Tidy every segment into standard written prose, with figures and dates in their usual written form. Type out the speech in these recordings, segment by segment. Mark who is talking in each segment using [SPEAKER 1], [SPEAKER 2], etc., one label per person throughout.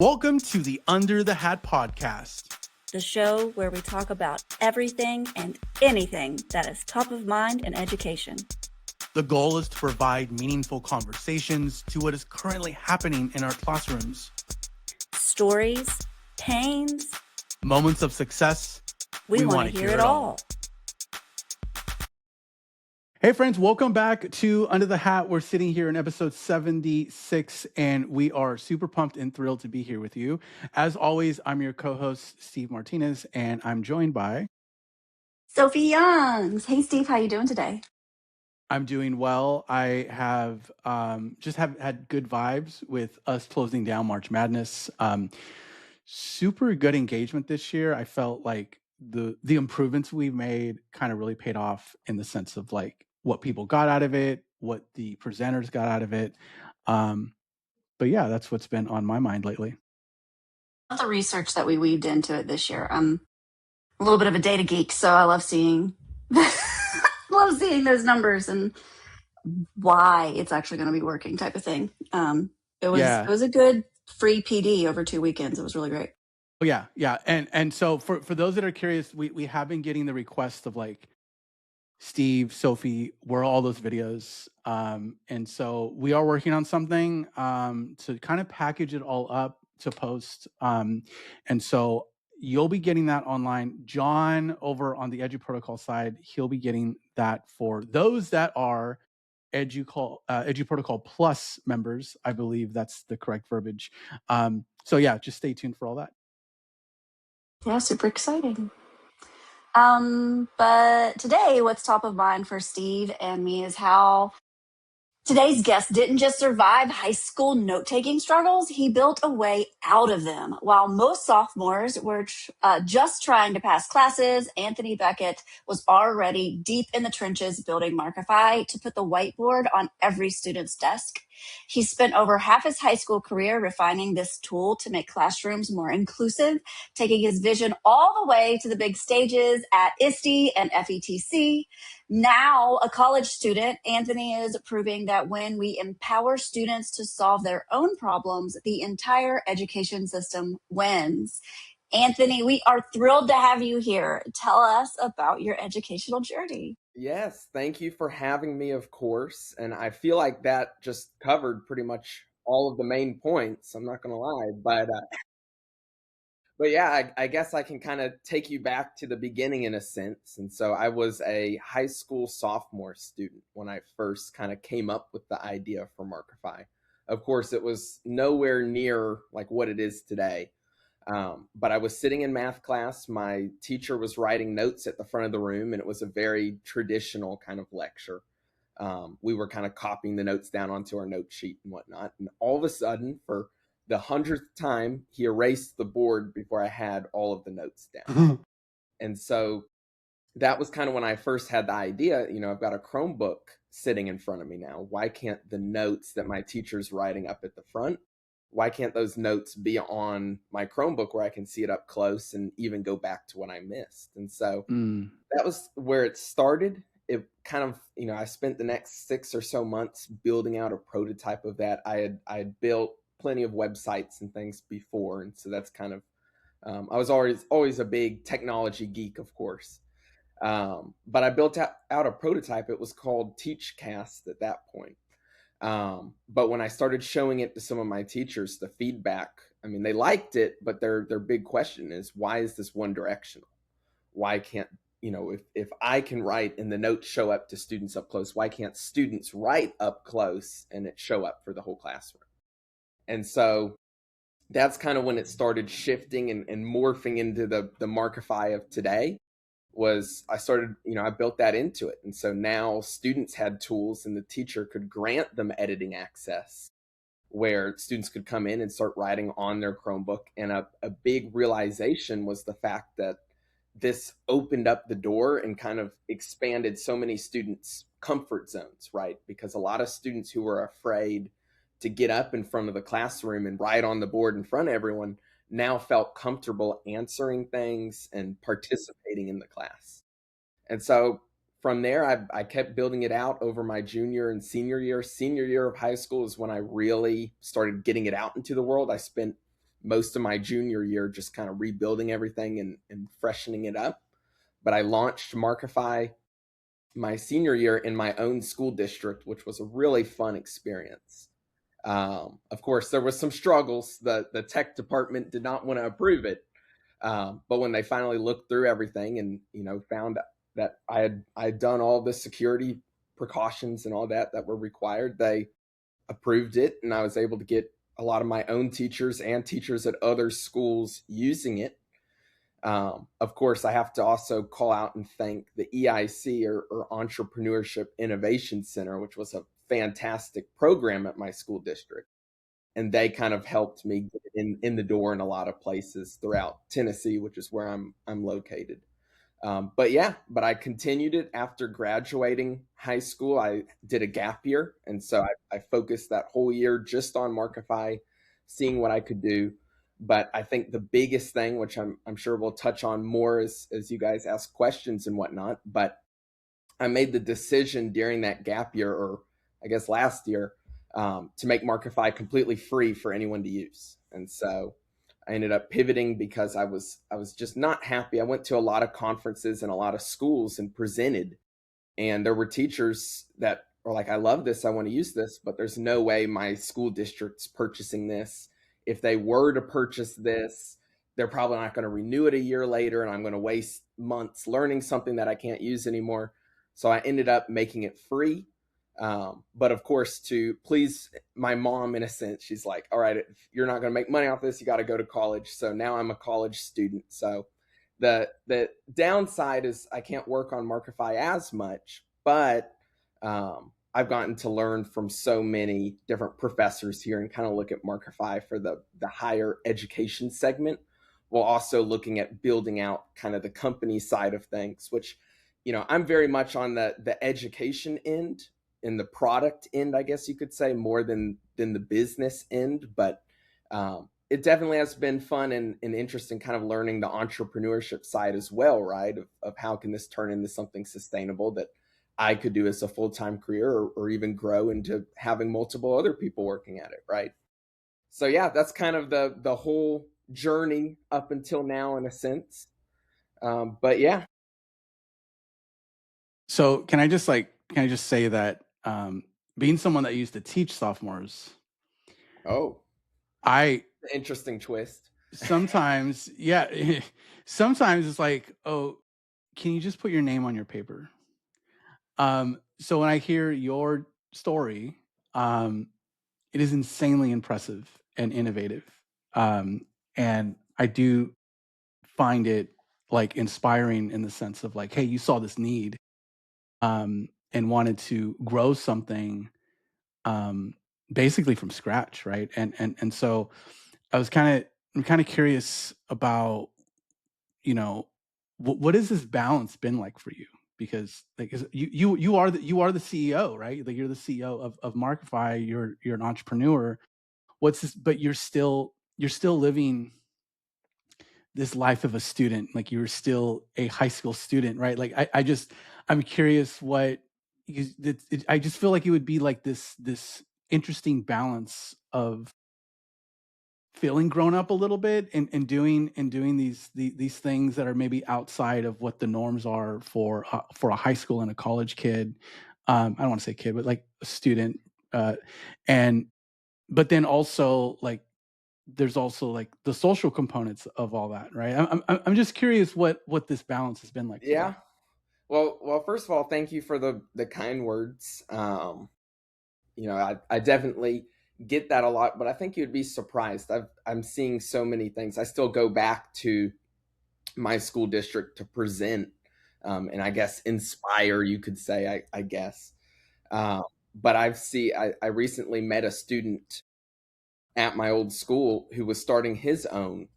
[SPEAKER 1] Welcome to the Under the Hat podcast,
[SPEAKER 2] the show where we talk about everything and anything that is top of mind in education.
[SPEAKER 1] The goal is to provide meaningful conversations to what is currently happening in our classrooms.
[SPEAKER 2] Stories, pains,
[SPEAKER 1] moments of success.
[SPEAKER 2] We want to hear it all.
[SPEAKER 1] Hey friends, welcome back to Under the Hat. We're sitting here in episode 76 and we are super pumped and thrilled to be here with you. As always, I'm your co-host, Steve Martinez, and I'm joined by
[SPEAKER 2] Sophie Youngs. Hey Steve, how you doing today?
[SPEAKER 1] I'm doing well. I have just had good vibes with us closing down March Madness. Super good engagement this year. I felt like the improvements we've made kind of really paid off in the sense of like what people got out of it, what the presenters got out of it. But yeah, that's what's been on my mind lately.
[SPEAKER 3] The research that we weaved into it this year. I'm a little bit of a data geek, so I love seeing those numbers and why it's actually going to be working type of thing. It was a good free PD over 2 weekends. It was really great.
[SPEAKER 1] Oh yeah. And so for those that are curious, we have been getting the request of like, Steve, Sophie, where are all those videos? And so we are working on something to kind of package it all up to post. And so you'll be getting that online. John over on the Edu Protocol side, he'll be getting that for those that are Edu Protocol Plus members. I believe that's the correct verbiage. So yeah, just stay tuned for all that.
[SPEAKER 3] Yeah, super exciting. But today, what's top of mind for Steve and me is how today's guest didn't just survive high school note-taking struggles, he built a way out of them. While most sophomores were just trying to pass classes, Anthony Beckett was already deep in the trenches building Markify to put the whiteboard on every student's desk. He spent over half his high school career refining this tool to make classrooms more inclusive, taking his vision all the way to the big stages at ISTE and FETC. Now, a college student, Anthony is proving that when we empower students to solve their own problems, the entire education system wins. Anthony, we are thrilled to have you here. Tell us about your educational journey.
[SPEAKER 4] Yes, thank you for having me, of course. And I feel like that just covered pretty much all of the main points. I'm not going to lie, but yeah, I guess I can kind of take you back to the beginning in a sense. And so I was a high school sophomore student when I first kind of came up with the idea for Markify. Of course, it was nowhere near like what it is today. But I was sitting in math class. My teacher was writing notes at the front of the room, and it was a very traditional kind of lecture. We were kind of copying the notes down onto our note sheet and whatnot. And all of a sudden, for the 100th time, he erased the board before I had all of the notes down. And so that was kind of when I first had the idea, I've got a Chromebook sitting in front of me now. Why can't the notes that my teacher's writing up at the front, why can't those notes be on my Chromebook where I can see it up close and even go back to what I missed? And so that was where it started. It kind of, I spent the next 6 or so months building out a prototype of that. I had built plenty of websites and things before. And so that's kind of, I was always a big technology geek, of course. But I built out a prototype. It was called TeachCast at that point. But when I started showing it to some of my teachers, the feedback, they liked it, but their big question is, why is this one directional? Why can't, if I can write and the notes show up to students up close, why can't students write up close and it show up for the whole classroom? And so that's kind of when it started shifting and morphing into the Markify of today. Was I started, I built that into it. And so now students had tools and the teacher could grant them editing access where students could come in and start writing on their Chromebook. And a big realization was the fact that this opened up the door and kind of expanded so many students' comfort zones, right? Because a lot of students who were afraid to get up in front of the classroom and write on the board in front of everyone now felt comfortable answering things and participating in the class. And so from there, I kept building it out over my junior and senior year. Senior year of high school is when I really started getting it out into the world. I spent most of my junior year just kind of rebuilding everything and freshening it up. But I launched Markify my senior year in my own school district, which was a really fun experience. Of course, there was some struggles. The tech department did not want to approve it, but when they finally looked through everything and found that I had done all the security precautions and all that were required, they approved it, and I was able to get a lot of my own teachers and teachers at other schools using it. Of course, I have to also call out and thank the EIC, or Entrepreneurship Innovation Center, which was a fantastic program at my school district. And they kind of helped me get in the door in a lot of places throughout Tennessee, which is where I'm located. But I continued it after graduating high school. I did a gap year, and so I focused that whole year just on Markify, seeing what I could do. But I think the biggest thing, which I'm sure we'll touch on more as you guys ask questions and whatnot, but I made the decision during that gap year, or I guess last year, to make Markify completely free for anyone to use. And so I ended up pivoting because I was just not happy. I went to a lot of conferences and a lot of schools and presented, and there were teachers that were like, I love this, I want to use this, but there's no way my school district's purchasing this. If they were to purchase this, they're probably not going to renew it a year later, and I'm going to waste months learning something that I can't use anymore. So I ended up making it free. But of course, to please my mom, in a sense, she's like, all right, if you're not going to make money off this, you got to go to college. So now I'm a college student. So the downside is I can't work on Markify as much, but I've gotten to learn from so many different professors here and kind of look at Markify for the higher education segment, while also looking at building out kind of the company side of things, which, I'm very much on the education end and the product end, I guess you could say, more than the business end. But it definitely has been fun and interesting, kind of learning the entrepreneurship side as well, right? Of how can this turn into something sustainable that I could do as a full-time career, or even grow into having multiple other people working at it, right? So yeah, that's kind of the whole journey up until now, in a sense. But yeah.
[SPEAKER 1] So can I just say that being someone that used to teach sophomores,
[SPEAKER 4] Oh,
[SPEAKER 1] I
[SPEAKER 4] interesting twist.
[SPEAKER 1] sometimes, yeah, sometimes it's like, oh, can you just put your name on your paper? So when I hear your story, it is insanely impressive and innovative. And I do find it like inspiring in the sense of like, hey, you saw this need, and wanted to grow something, um, basically from scratch, right? And so I'm kind of curious about, what has this balance been like for you? Because like you are the CEO, right? Like you're the CEO of Markify. You're an entrepreneur. What's this? But you're still living this life of a student. Like you're still a high school student, right? Like I'm curious what I just feel like it would be like this interesting balance of feeling grown up a little bit, and doing these things that are maybe outside of what the norms are for a high school and a college kid. I don't want to say kid, but like a student. And but then also like there's also like the social components of all that, right? I'm just curious what this balance has been like for you.
[SPEAKER 4] Yeah. Well, first of all, thank you for the kind words. I definitely get that a lot, but I think you'd be surprised. I'm seeing so many things. I still go back to my school district to present, and I guess inspire, you could say, I guess. But I recently met a student at my old school who was starting his own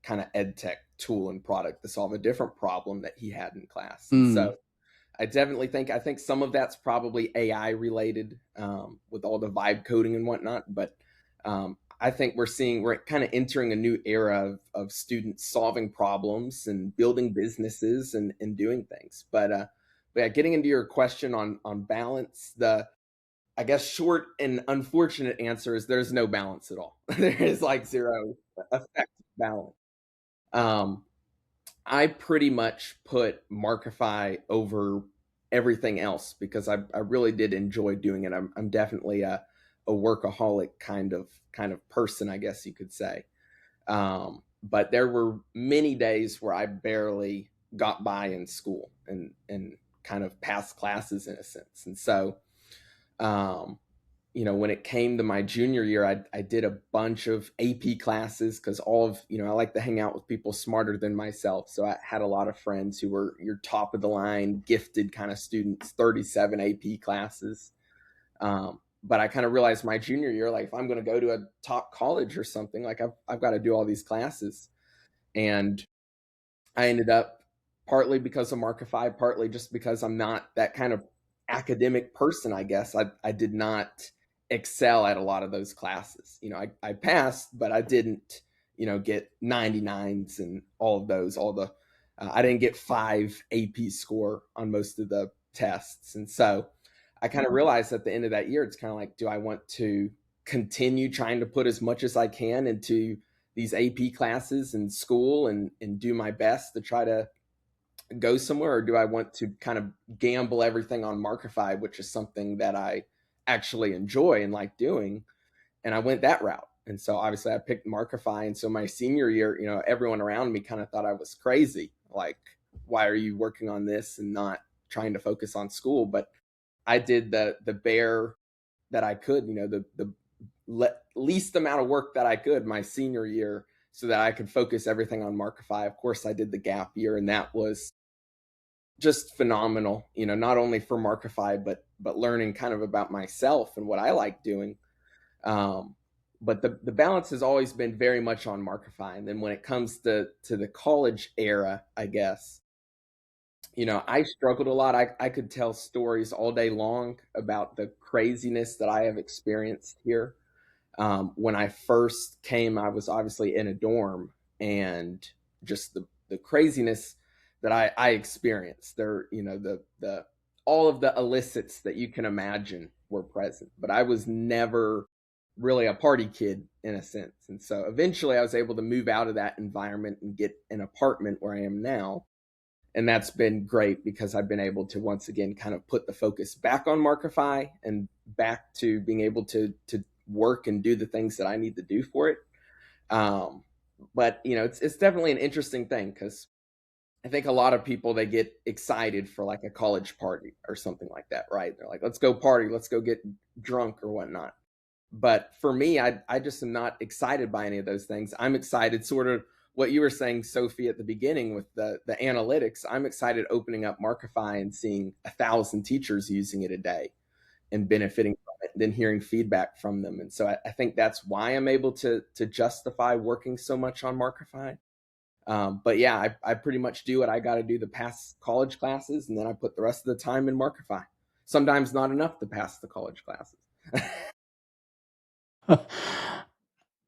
[SPEAKER 4] kind of Edtech tool and product to solve a different problem that he had in class. And
[SPEAKER 1] Mm.
[SPEAKER 4] so I think some of that's probably AI related, with all the vibe coding and whatnot. But I think we're kind of entering a new era of students solving problems and building businesses and doing things. But yeah, getting into your question on balance, I guess short and unfortunate answer is there's no balance at all. There is like zero. effective balance. Um, I pretty much put Markify over everything else because I really did enjoy doing it. I'm definitely a workaholic kind of person, I guess you could say. But there were many days where I barely got by in school and kind of passed classes in a sense. And so, um, when it came to my junior year, I did a bunch of AP classes because I like to hang out with people smarter than myself. So I had a lot of friends who were your top of the line, gifted kind of students, 37 AP classes. But I kind of realized my junior year, like if I'm going to go to a top college or something, like I've got to do all these classes. And I ended up, partly because of Markify, partly just because I'm not that kind of academic person, I guess. I did not excel at a lot of those classes. I passed, but I didn't, get 99s and all of those, I didn't get 5 AP score on most of the tests. And so I kind of realized at the end of that year, it's kind of like, do I want to continue trying to put as much as I can into these AP classes in school and do my best to try to go somewhere, or do I want to kind of gamble everything on Markify, which is something that I actually enjoy and like doing? And I went that route. And so obviously I picked Markify. And so my senior year, everyone around me kind of thought I was crazy. Like, why are you working on this and not trying to focus on school? But I did the bare that I could, the least amount of work that I could my senior year so that I could focus everything on Markify. Of course, I did the gap year, and that was just phenomenal, not only for Markify, but learning kind of about myself and what I like doing. But the balance has always been very much on Markify. And then when it comes to the college era, I guess, I struggled a lot. I could tell stories all day long about the craziness that I have experienced here. When I first came, I was obviously in a dorm, and just the craziness that I experienced there, the all of the illicits that you can imagine were present, but I was never really a party kid in a sense. And so eventually I was able to move out of that environment and get an apartment where I am now. And that's been great because I've been able to once again kind of put the focus back on Markify and back to being able to work and do the things that I need to do for it. But it's definitely an interesting thing because I think a lot of people, they get excited for like a college party or something like that, right? They're like, let's go party, let's go get drunk or whatnot. But for me, I just am not excited by any of those things. I'm excited, sort of what you were saying, Sophie, at the beginning with the analytics. I'm excited opening up Markify and seeing 1,000 teachers using it a day and benefiting from it, and then hearing feedback from them. And so I think that's why I'm able to justify working so much on Markify. But yeah, I pretty much do what I got to do to pass college classes, and then I put the rest of the time in Markify. Sometimes not enough to pass the college classes.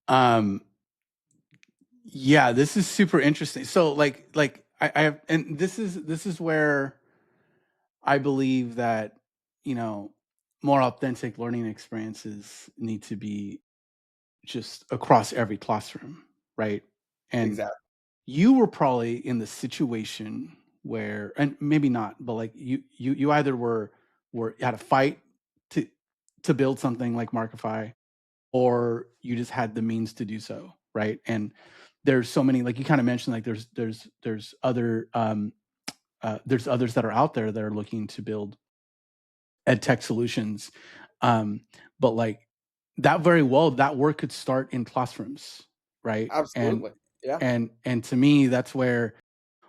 [SPEAKER 1] um yeah, this is super interesting. So like I have, and this is where I believe that, you know, more authentic learning experiences need to be just across every classroom, right? And
[SPEAKER 4] Exactly.
[SPEAKER 1] you were probably in the situation where, and maybe not, but like you either were had a fight to build something like Markify, or you just had the means to do so, right? And there's so many, like you kind of mentioned, like there's others that are out there that are looking to build Edtech solutions. Um, but like that, very well, that work could start in classrooms, right? And
[SPEAKER 4] Absolutely. Yeah.
[SPEAKER 1] and to me, that's where,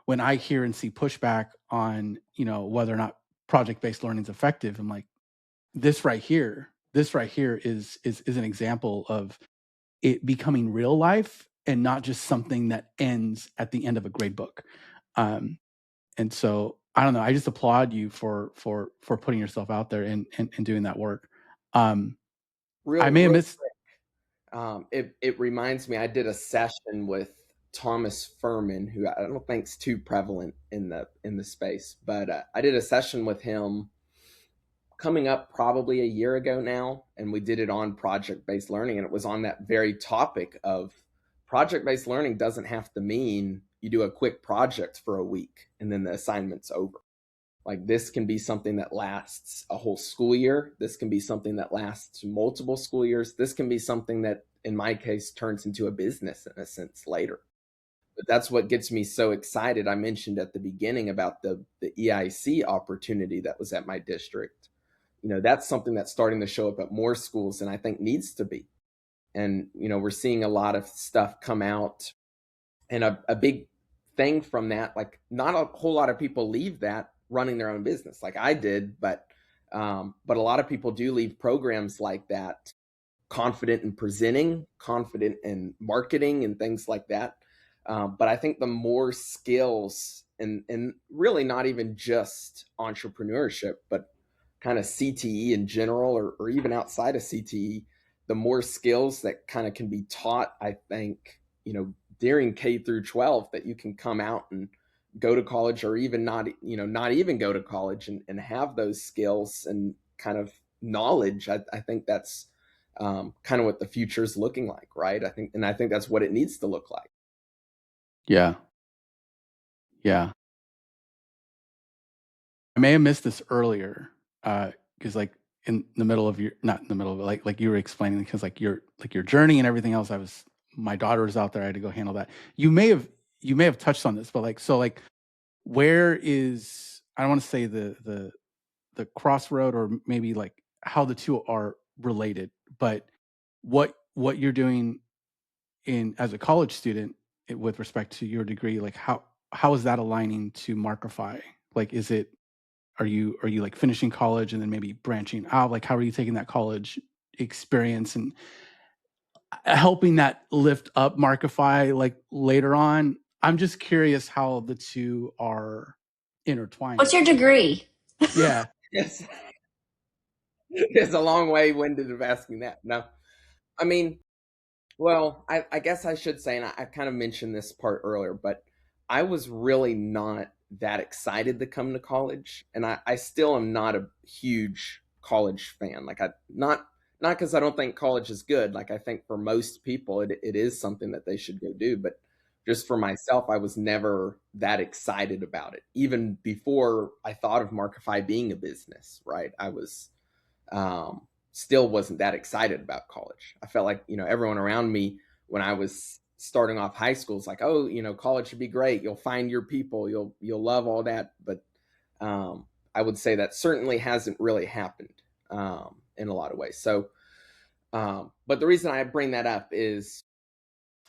[SPEAKER 1] when I hear and see pushback on, whether or not project-based learning is effective, I'm like, this right here is an example of it becoming real life and not just something that ends at the end of a grade book. Um, and so I don't know. I just applaud you for putting yourself out there and doing that work. Um, I
[SPEAKER 4] Real,
[SPEAKER 1] may have
[SPEAKER 4] real.
[SPEAKER 1] missed.
[SPEAKER 4] It reminds me, I did a session with Thomas Furman, who I don't think is too prevalent in the space, but I did a session with him coming up probably a year ago now, and we did it on project based learning, and it was on that very topic of project-based learning doesn't have to mean you do a quick project for a week and then the assignment's over. Like, this can be something that lasts a whole school year. This can be something that lasts multiple school years. This can be something that, in my case, turns into a business in a sense later. But that's what gets me so excited. I mentioned at the beginning about the EIC opportunity that was at my district. That's something that's starting to show up at more schools, and I think needs to be. And, we're seeing a lot of stuff come out, and a big thing from that, like, not a whole lot of people leave that running their own business like I did, but a lot of people do leave programs like that confident in presenting, confident in marketing and things like that. But I think the more skills, and really not even just entrepreneurship, but kind of CTE in general, or even outside of CTE, the more skills that kind of can be taught, I think, during K through 12, that you can come out and go to college, or even not even go to college, and have those skills and kind of knowledge. I think that's kind of what the future is looking like, right? I think that's what it needs to look like.
[SPEAKER 1] Yeah. Yeah. I may have missed this earlier, because like in the middle of not in the middle of it, like you were explaining, because like your journey and everything else, my daughter was out there, I had to go handle that. You may have touched on this, but where is, I don't want to say the crossroad, or maybe like how the two are related, but what you're doing as a college student with respect to your degree, like how is that aligning to Markify? Like, are you like finishing college and then maybe branching out? Like, how are you taking that college experience and helping that lift up Markify like later on? I'm just curious how the two are intertwined.
[SPEAKER 3] What's your degree?
[SPEAKER 1] Yeah.
[SPEAKER 4] Yes. It's a long way winded of asking that. No, I mean, well, I guess I should say, and I kind of mentioned this part earlier, but I was really not that excited to come to college, and I still am not a huge college fan. Like, not because I don't think college is good. Like, I think for most people it is something that they should go do, but just for myself, I was never that excited about it, even before I thought of Markify being a business, right? I was still wasn't that excited about college. I felt like, everyone around me when I was starting off high school is like, oh, college should be great. You'll find your people. You'll love all that. But I would say that certainly hasn't really happened in a lot of ways. So, but the reason I bring that up is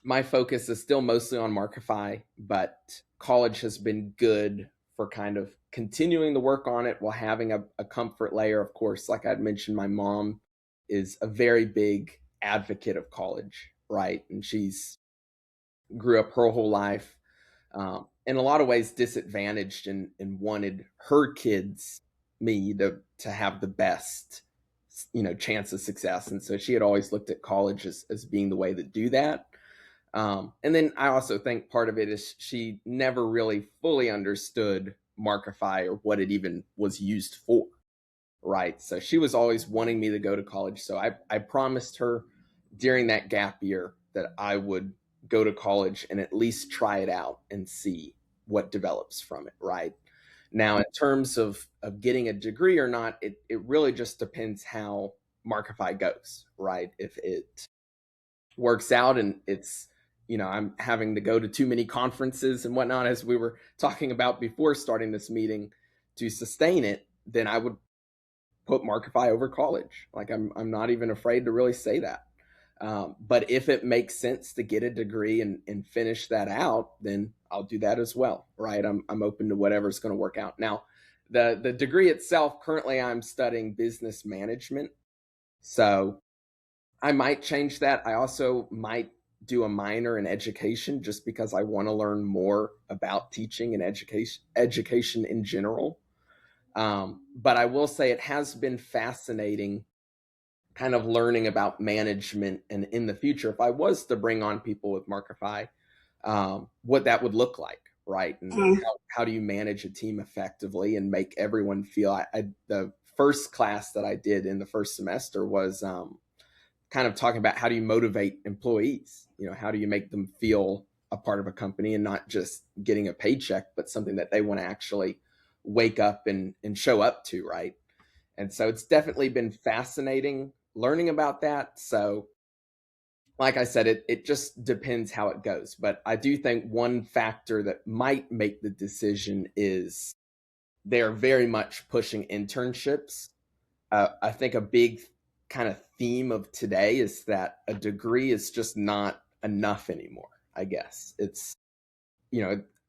[SPEAKER 4] my focus is still mostly on Markify, but college has been good for kind of continuing to work on it while having a comfort layer. Of course, like I'd mentioned, my mom is a very big advocate of college, right? And she's grew up her whole life in a lot of ways disadvantaged, and wanted her kids, me, to have the best chance of success. And so she had always looked at college as being the way to do that. And then I also think part of it is she never really fully understood Markify or what it even was used for, right? So she was always wanting me to go to college. So I promised her during that gap year that I would go to college and at least try it out and see what develops from it, right? Now, in terms of getting a degree or not, it really just depends how Markify goes, right? If it works out and it's, I'm having to go to too many conferences and whatnot, as we were talking about before starting this meeting, to sustain it, then I would put Markify over college. Like, I'm not even afraid to really say that. But if it makes sense to get a degree and finish that out, then I'll do that as well, right? I'm open to whatever's going to work out. Now, the degree itself, currently I'm studying business management. So I might change that. I also might do a minor in education, just because I want to learn more about teaching and education in general. But I will say it has been fascinating kind of learning about management, and in the future, if I was to bring on people with Markify, what that would look like, right? And how do you manage a team effectively and make everyone feel, the first class that I did in the first semester was kind of talking about how do you motivate employees? How do you make them feel a part of a company and not just getting a paycheck, but something that they want to actually wake up and show up to, right? And so it's definitely been fascinating learning about that. So like I said, it just depends how it goes. But I do think one factor that might make the decision is they're very much pushing internships. I think a big kind of theme of today is that a degree is just not enough anymore, I guess. It's,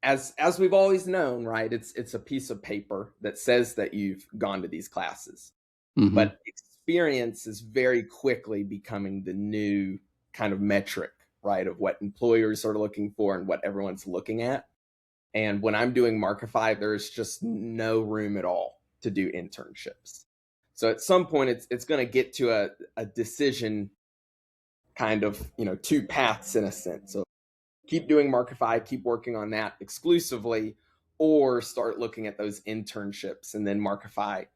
[SPEAKER 4] as we've always known, right? It's a piece of paper that says that you've gone to these classes.
[SPEAKER 1] Mm-hmm.
[SPEAKER 4] But experience is very quickly becoming the new kind of metric, right, of what employers are looking for and what everyone's looking at. And when I'm doing Markify, there's just no room at all to do internships. So at some point, it's going to get to a decision, kind of, two paths in a sense. So keep doing Markify, keep working on that exclusively, or start looking at those internships and then Markify.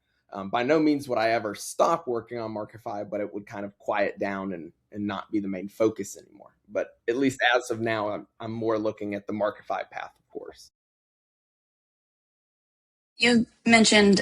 [SPEAKER 4] By no means would I ever stop working on Markify, but it would kind of quiet down and not be the main focus anymore. But at least as of now, I'm more looking at the Markify path, of course.
[SPEAKER 3] You mentioned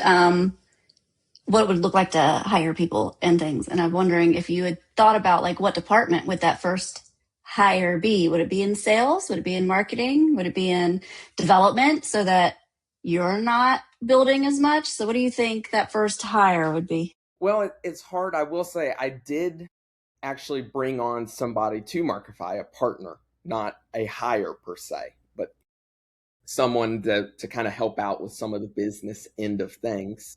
[SPEAKER 3] what it would look like to hire people and things. And I'm wondering if you had thought about like what department would that first hire be? Would it be in sales? Would it be in marketing? Would it be in development so that you're not building as much? So what do you think that first hire would be?
[SPEAKER 4] Well, it's hard. I will say I did actually bring on somebody to Markify, a partner, not a hire per se, but someone to kind of help out with some of the business end of things.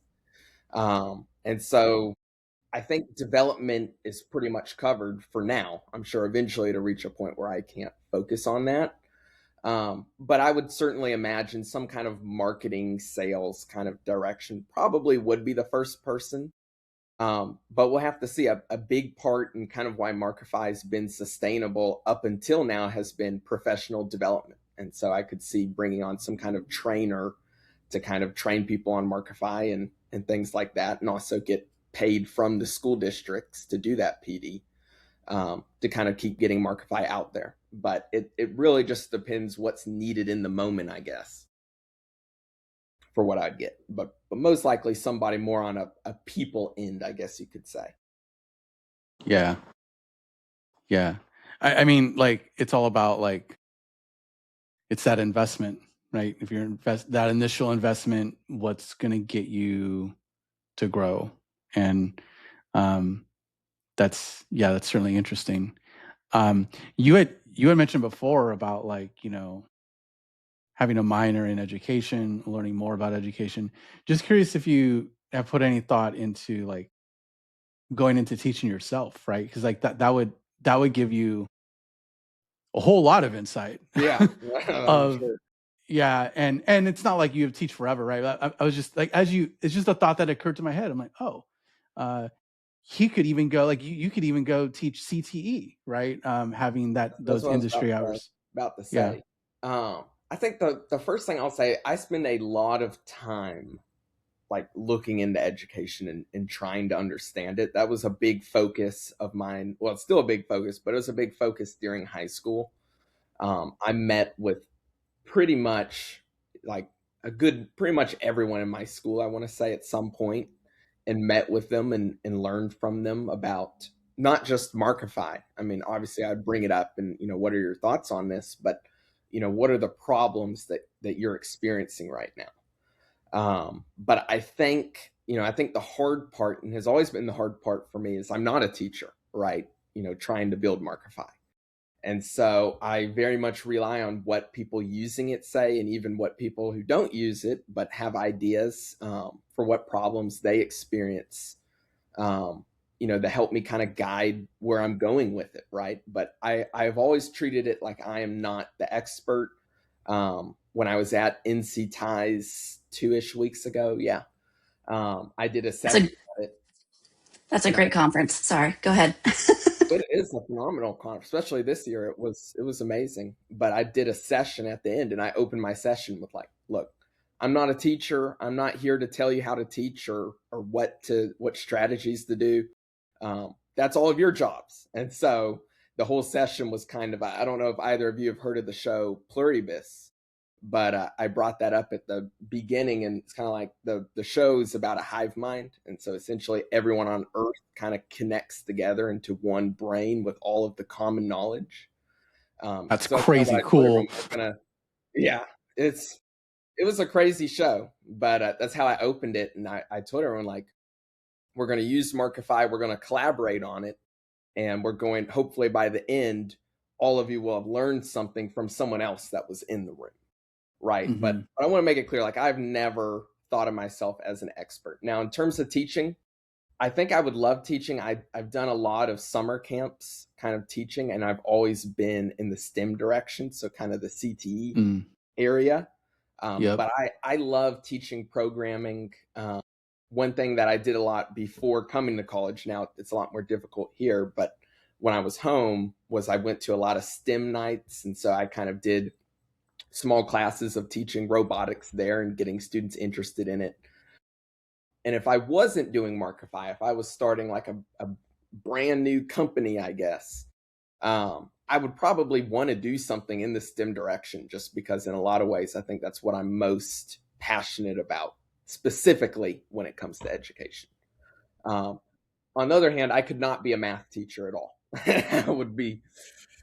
[SPEAKER 4] And so I think development is pretty much covered for now. I'm sure eventually to reach a point where I can't focus on that. But I would certainly imagine some kind of marketing, sales kind of direction probably would be the first person. But we'll have to see. A big part and kind of why Markify has been sustainable up until now has been professional development. And so I could see bringing on some kind of trainer to kind of train people on Markify and things like that, and also get paid from the school districts to do that PD, to kind of keep getting Markify out there. But it really just depends what's needed in the moment, I guess, for what I'd get. But most likely somebody more on a people end, I guess you could say.
[SPEAKER 1] Yeah. Yeah. I mean, like, it's all about like, it's that investment, right? If you're that initial investment, what's going to get you to grow? And that's certainly interesting. You had mentioned before about like, having a minor in education, learning more about education. Just curious if you have put any thought into like going into teaching yourself, right? Because like that would give you a whole lot of insight.
[SPEAKER 4] Yeah.
[SPEAKER 1] of
[SPEAKER 4] Sure.
[SPEAKER 1] Yeah, and it's not like you teach forever, right? I was just like, it's just a thought that occurred to my head. I'm like, oh, he could even go like you could even go teach CTE, right? Having
[SPEAKER 4] That's
[SPEAKER 1] those
[SPEAKER 4] what I was
[SPEAKER 1] industry hours.
[SPEAKER 4] about to
[SPEAKER 1] Yeah.
[SPEAKER 4] say. I think the first thing I'll say, I spend a lot of time like looking into education and trying to understand it. That was a big focus of mine. Well, it's still a big focus, but it was a big focus during high school. I met with pretty much like pretty much everyone in my school, I want to say, at some point, and met with them and learned from them about not just Markify. I mean, obviously I'd bring it up and, what are your thoughts on this? But, what are the problems that you're experiencing right now? But I think the hard part, and has always been the hard part for me, is I'm not a teacher, right? Trying to build Markify. And so I very much rely on what people using it say, and even what people who don't use it but have ideas for what problems they experience, to help me kind of guide where I'm going with it, right? But I've always treated it like I am not the expert. When I was at NC Ties 2-ish weeks ago, I did a session of it.
[SPEAKER 3] That's a great conference. Sorry, go ahead.
[SPEAKER 4] It is a phenomenal conference, especially this year. It was amazing. But I did a session at the end, and I opened my session with like, look, I'm not a teacher. I'm not here to tell you how to teach or what strategies to do. that's all of your jobs. And so the whole session was kind of, I don't know if either of you have heard of the show Pluribus, but I brought that up at the beginning, and it's kind of like the show's about a hive mind. And so essentially everyone on Earth kind of connects together into one brain with all of the common knowledge.
[SPEAKER 1] That's
[SPEAKER 4] so
[SPEAKER 1] crazy cool.
[SPEAKER 4] Yeah, it was a crazy show, but that's how I opened it. And I told everyone, like, we're going to use Markify, we're going to collaborate on it, and we're going, hopefully by the end, all of you will have learned something from someone else that was in the room, right?
[SPEAKER 1] Mm-hmm.
[SPEAKER 4] But I want to make it clear, like, I've never thought of myself as an expert. Now, in terms of teaching, I think I would love teaching. I've done a lot of summer camps kind of teaching, and I've always been in the STEM direction, so kind of the CTE area. But I love teaching programming. One thing that I did a lot before coming to college, now it's a lot more difficult here, but when I was home, was I went to a lot of STEM nights. And so I kind of did small classes of teaching robotics there and getting students interested in it. And if I wasn't doing Markify, if I was starting like a brand new company, I guess, I would probably want to do something in the STEM direction, just because in a lot of ways, I think that's what I'm most passionate about, specifically when it comes to education. On the other hand, I could not be a math teacher at all.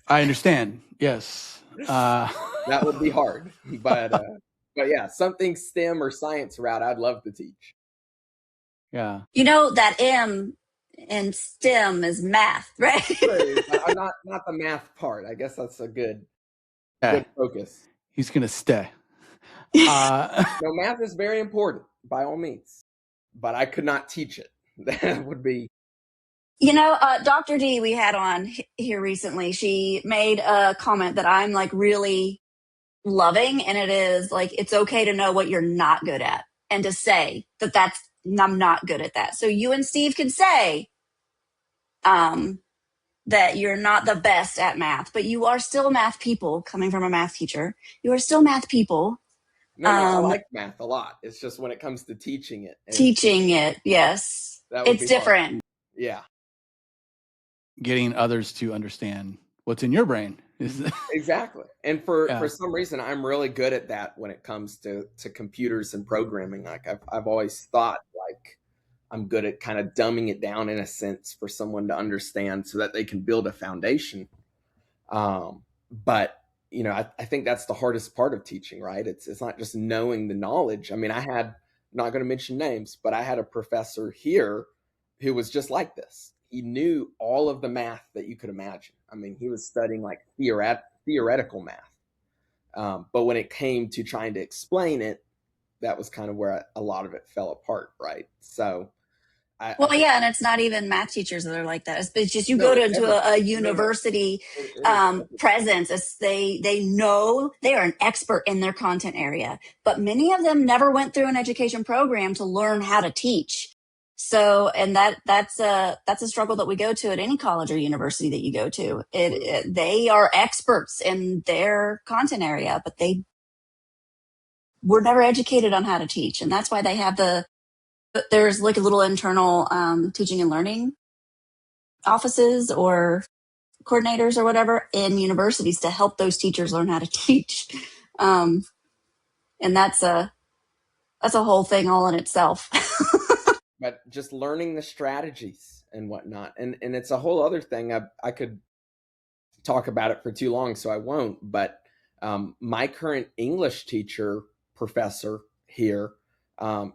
[SPEAKER 1] I understand. Yes.
[SPEAKER 4] That would be hard. But yeah, something STEM or science route, I'd love to teach.
[SPEAKER 1] Yeah.
[SPEAKER 3] You know, that M in STEM is math, right?
[SPEAKER 4] I'm not the math part. I guess that's a good focus.
[SPEAKER 1] He's going to stay.
[SPEAKER 4] No, math is very important, by all means, but I could not teach it. That would be.
[SPEAKER 3] You know, Dr. D, we had on here recently, she made a comment that I'm like really loving, and it is like, it's okay to know what you're not good at and to say that I'm not good at that. So you and Steve can say that you're not the best at math, but you are still math people. Coming from a math teacher, you are still math people.
[SPEAKER 4] No, I like math a lot. It's just when it comes to teaching it.
[SPEAKER 3] Yes. It's different. Hard.
[SPEAKER 4] Yeah.
[SPEAKER 1] Getting others to understand what's in your brain.
[SPEAKER 4] Exactly. And for some reason, I'm really good at that when it comes to computers and programming. Like I've always thought like I'm good at kind of dumbing it down in a sense for someone to understand so that they can build a foundation. But you know, I think that's the hardest part of teaching, right? It's not just knowing the knowledge. I mean, I'm not going to mention names, but I had a professor here who was just like this. He knew all of the math that you could imagine. I mean, he was studying like theoretical math. But when it came to trying to explain it, that was kind of where a lot of it fell apart, right? So
[SPEAKER 3] and it's not even math teachers that are like that. It's just you go into a university presence. They know they are an expert in their content area, but many of them never went through an education program to learn how to teach. So, and that's a struggle that we go to at any college or university that you go to. They are experts in their content area, but they were never educated on how to teach, and that's why they have there's like a little internal teaching and learning offices or coordinators or whatever in universities to help those teachers learn how to teach. And that's a whole thing all in itself.
[SPEAKER 4] But just learning the strategies and whatnot. And it's a whole other thing. I could talk about it for too long, so I won't. But my current English professor here,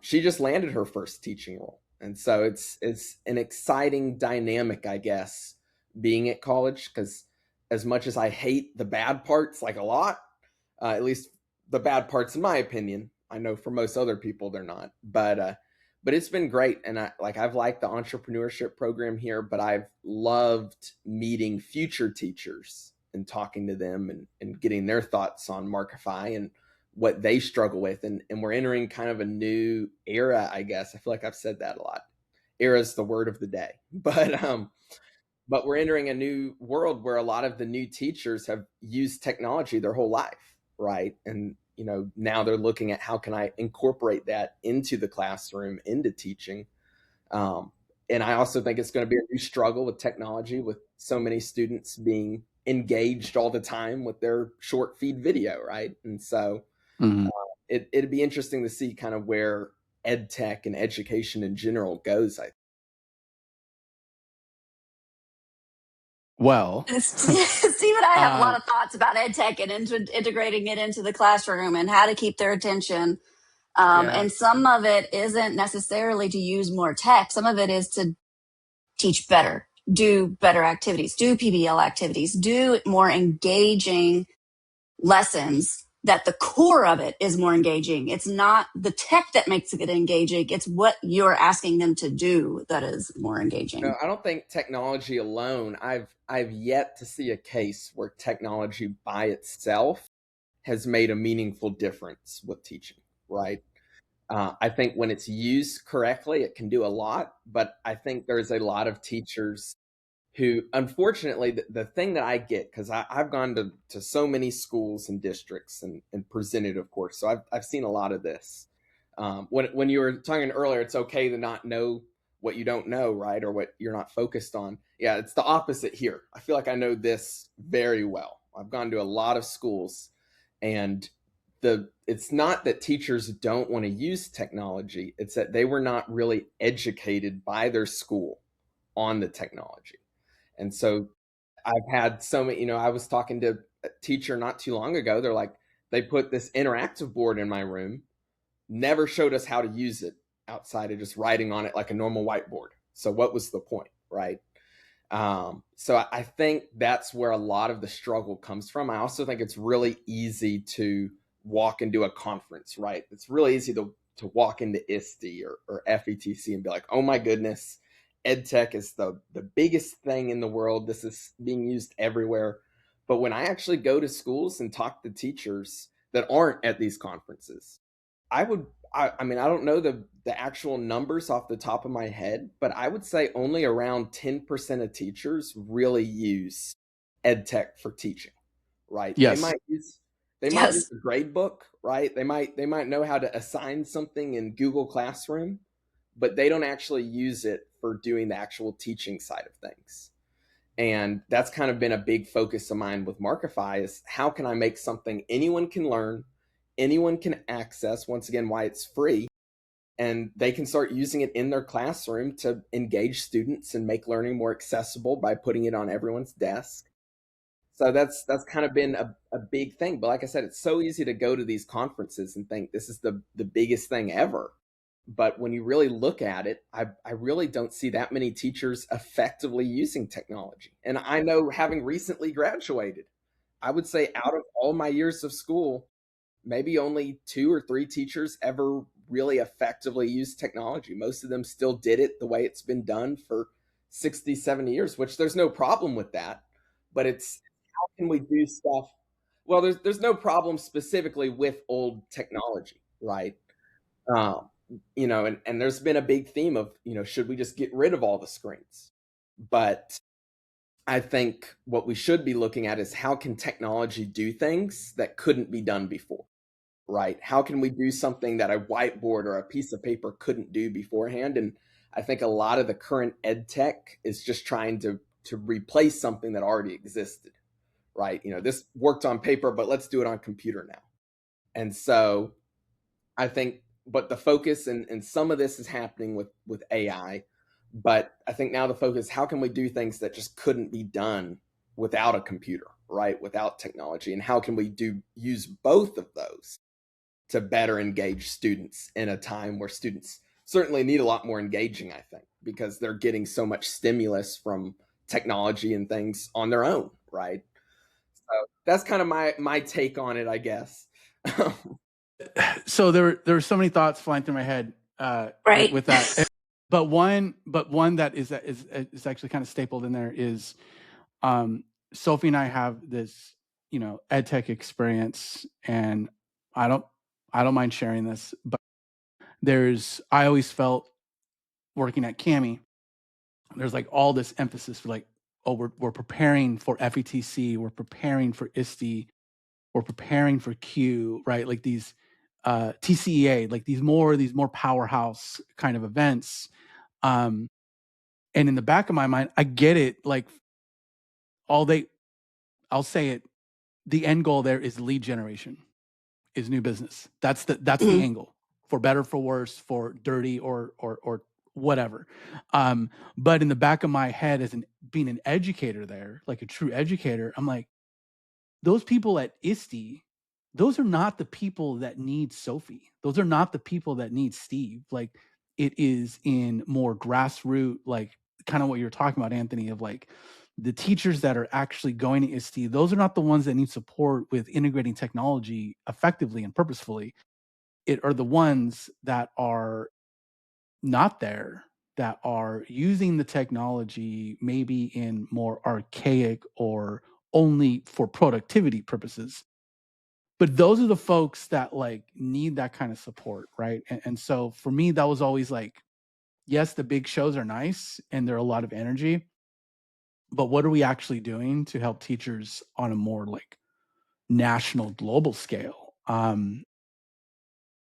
[SPEAKER 4] she just landed her first teaching role. And so it's an exciting dynamic, I guess, being at college, because as much as I hate the bad parts, like a lot, at least the bad parts, in my opinion, I know for most other people, they're not, but it's been great. And I've liked the entrepreneurship program here, but I've loved meeting future teachers and talking to them and getting their thoughts on Markify and what they struggle with. And we're entering kind of a new era, I guess. I feel like I've said that a lot. Era is the word of the day. But we're entering a new world where a lot of the new teachers have used technology their whole life, right? And you know, now they're looking at how can I incorporate that into the classroom, into teaching. And And I also think it's going to be a new struggle with technology, with so many students being engaged all the time with their short feed video, right? And so
[SPEAKER 1] Mhm.
[SPEAKER 4] it'd be interesting to see kind of where ed tech and education in general goes.
[SPEAKER 1] Well,
[SPEAKER 3] Steve and I have a lot
[SPEAKER 1] um,
[SPEAKER 3] of thoughts about ed tech and integrating it into the classroom and how to keep their attention.
[SPEAKER 1] yeah.
[SPEAKER 3] And some of it isn't necessarily to use more tech. Some of it is to teach better, do better activities, do PBL activities, do more engaging lessons, that the core of it is more engaging. It's not the tech that makes it engaging. It's what you're asking them to do that is more
[SPEAKER 4] No,
[SPEAKER 3] engaging.
[SPEAKER 4] I don't think technology alone. I've yet to see a case where technology by itself has made a meaningful difference with teaching, right? I think when it's used correctly, it can do a lot, but I think there's a lot of teachers who, unfortunately, the thing that I get, because I've gone to so many schools and districts and presented, of course, so I've seen a lot of this. When you were talking earlier, it's okay to not know what you don't know, right, or what you're not focused on. Yeah, it's the opposite here. I feel like I know this very well. I've gone to a lot of schools, and it's not that teachers don't want to use technology, it's that they were not really educated by their school on the technology. And so I've had so many, I was talking to a teacher not too long ago. They're like, they put this interactive board in my room, never showed us how to use it outside of just writing on it like a normal whiteboard. So what was the point, right? So I think that's where a lot of the struggle comes from. I also think it's really easy to walk into a conference, right? It's really easy to walk into ISTE or FETC and be like, oh my goodness, EdTech is the biggest thing in the world. This is being used everywhere. But when I actually go to schools and talk to teachers that aren't at these conferences, I would I mean, I don't know the actual numbers off the top of my head, but I would say only around 10% of teachers really use ed tech for teaching, right?
[SPEAKER 1] Yes.
[SPEAKER 4] They might use
[SPEAKER 3] Yes.
[SPEAKER 4] a grade book, right? They might know how to assign something in Google Classroom, but they don't actually use it for doing the actual teaching side of things. And that's kind of been a big focus of mine with Markify, is how can I make something anyone can learn, anyone can access, once again, why it's free, and they can start using it in their classroom to engage students and make learning more accessible by putting it on everyone's desk. So that's kind of been a big thing. But like I said, it's so easy to go to these conferences and think this is the biggest thing ever. But when you really look at it, I really don't see that many teachers effectively using technology. And I know, having recently graduated, I would say out of all my years of school, maybe only 2 or 3 teachers ever really effectively used technology. Most of them still did it the way it's been done for 60, 70 years, which there's no problem with that. But it's, how can we do stuff? Well, there's no problem specifically with old technology, right? Um, and there's been a big theme of, should we just get rid of all the screens? But I think what we should be looking at is, how can technology do things that couldn't be done before, right? How can we do something that a whiteboard or a piece of paper couldn't do beforehand? And I think a lot of the current ed tech is just trying to replace something that already existed, right? This worked on paper, but let's do it on computer now. And so I think, but the focus, and some of this is happening with AI, but I think now the focus, how can we do things that just couldn't be done without a computer, right? Without technology, and how can we use both of those to better engage students in a time where students certainly need a lot more engaging, I think, because they're getting so much stimulus from technology and things on their own, right? So that's kind of my take on it, I guess.
[SPEAKER 1] So there were so many thoughts flying through my head
[SPEAKER 3] Right.
[SPEAKER 1] with that. But one that is actually kind of stapled in there is, Sophie and I have this, ed tech experience, and I don't mind sharing this, but I always felt, working at Cami, there's like all this emphasis for like, oh, we're preparing for FETC, we're preparing for ISTE, we're preparing for Q, right? Like these TCEA, like these more powerhouse kind of events. And in the back of my mind, I get it. Like I'll say it, the end goal there is lead generation, is new business. That's the
[SPEAKER 3] Mhm.
[SPEAKER 1] angle, for better, for worse, for dirty or whatever. But in the back of my head, as being an educator there, like a true educator, I'm like, those people at ISTE, those are not the people that need Sophie. Those are not the people that need Steve. Like, it is in more grassroots, like kind of what you're talking about, Anthony, of like the teachers that are actually going to ISTE. Those are not the ones that need support with integrating technology effectively and purposefully. It are the ones that are not there, that are using the technology maybe in more archaic or only for productivity purposes. But those are the folks that like need that kind of support, right? And so for me, that was always like, yes, the big shows are nice and they're a lot of energy, but what are we actually doing to help teachers on a more like national, global scale?
[SPEAKER 3] When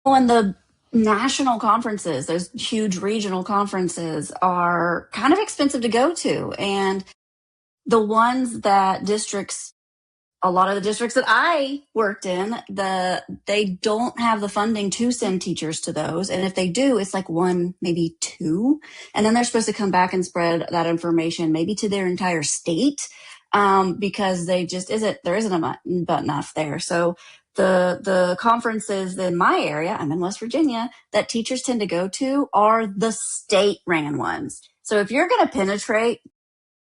[SPEAKER 3] the national conferences, those huge regional conferences, are kind of expensive to go to. And the ones that districts, a lot of the districts that I worked in, they don't have the funding to send teachers to those. And if they do, it's like one, maybe two. And then they're supposed to come back and spread that information maybe to their entire state, because there isn't enough there. So the conferences in my area, I'm in West Virginia, that teachers tend to go to are the state ran ones. So if you're going to penetrate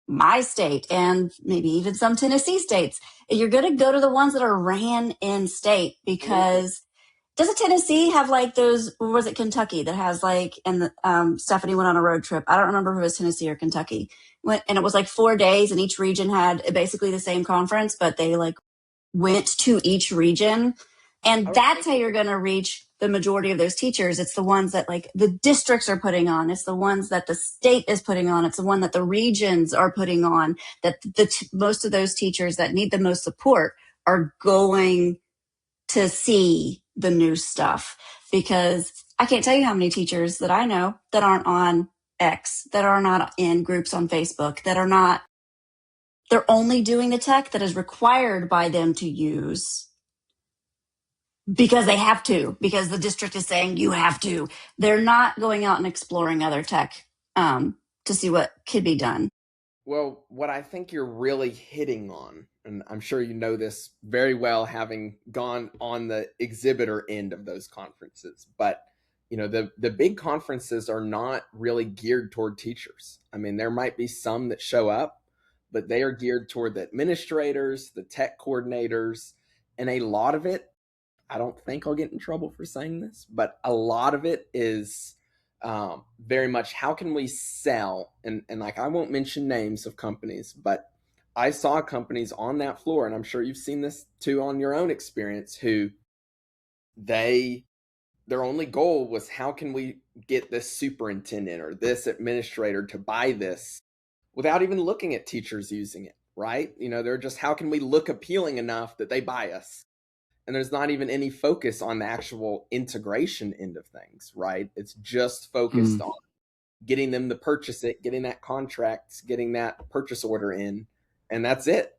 [SPEAKER 3] my state and maybe even some Tennessee states, you're going to go to the ones that are ran in state, because doesn't Tennessee have like those, or was it Kentucky that has like, and Stephanie went on a road trip. I don't remember if it was Tennessee or Kentucky. And it was like 4 days and each region had basically the same conference, but they like went to each region. And that's how you're going to reach the majority of those teachers. It's the ones that like the districts are putting on. It's the ones that the state is putting on. It's the one that the regions are putting on, that most of those teachers that need the most support are going to see the new stuff. Because I can't tell you how many teachers that I know that aren't on X, that are not in groups on Facebook, that are not, they're only doing the tech that is required by them to use because they have to, because the district is saying you have to. They're not going out and exploring other tech to see what could be done.
[SPEAKER 4] Well, what I think you're really hitting on, and I'm sure you know this very well, having gone on the exhibitor end of those conferences, but the big conferences are not really geared toward teachers. I mean, there might be some that show up, but they are geared toward the administrators, the tech coordinators, and a lot of it, I don't think I'll get in trouble for saying this, but a lot of it is very much how can we sell, and like, I won't mention names of companies, but I saw companies on that floor, and I'm sure you've seen this too on your own experience, who their only goal was, how can we get this superintendent or this administrator to buy this, without even looking at teachers using it, right? They're just, how can we look appealing enough that they buy us? And there's not even any focus on the actual integration end of things, right? It's just focused on getting them to purchase it, getting that contract, getting that purchase order in, and that's it.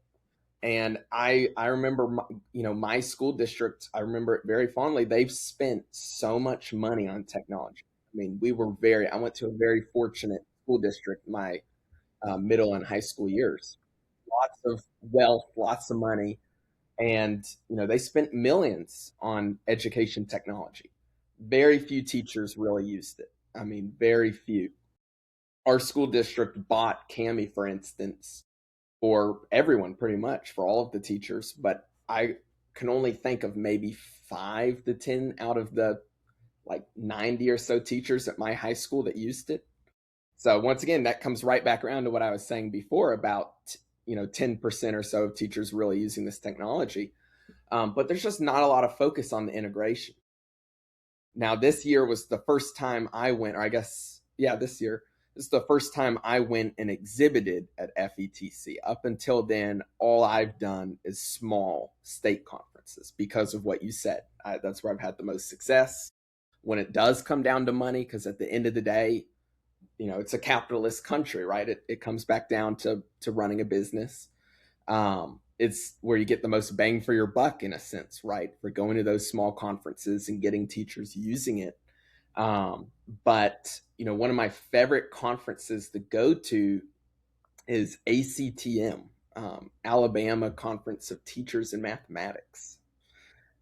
[SPEAKER 4] And I remember my school district, I remember it very fondly. They've spent so much money on technology. I mean, I went to a very fortunate school district my middle and high school years. Lots of wealth, lots of money. And they spent millions on education technology. Very few teachers really used it. I mean, very few. Our school district bought Cami, for instance, for everyone, pretty much for all of the teachers, but I can only think of maybe 5 to 10 out of the like 90 or so teachers at my high school that used it. So once again, that comes right back around to what I was saying before about 10% or so of teachers really using this technology. But there's just not a lot of focus on the integration. Now, this year was the first time I went, or I guess, yeah, this is the first time I went and exhibited at FETC. Up until then, all I've done is small state conferences because of what you said. That's where I've had the most success when it does come down to money, because at the end of the day, it's a capitalist country, right? It comes back down to running a business. It's where you get the most bang for your buck, in a sense, right? For going to those small conferences and getting teachers using it. But one of my favorite conferences to go to is ACTM, Alabama Conference of Teachers in Mathematics.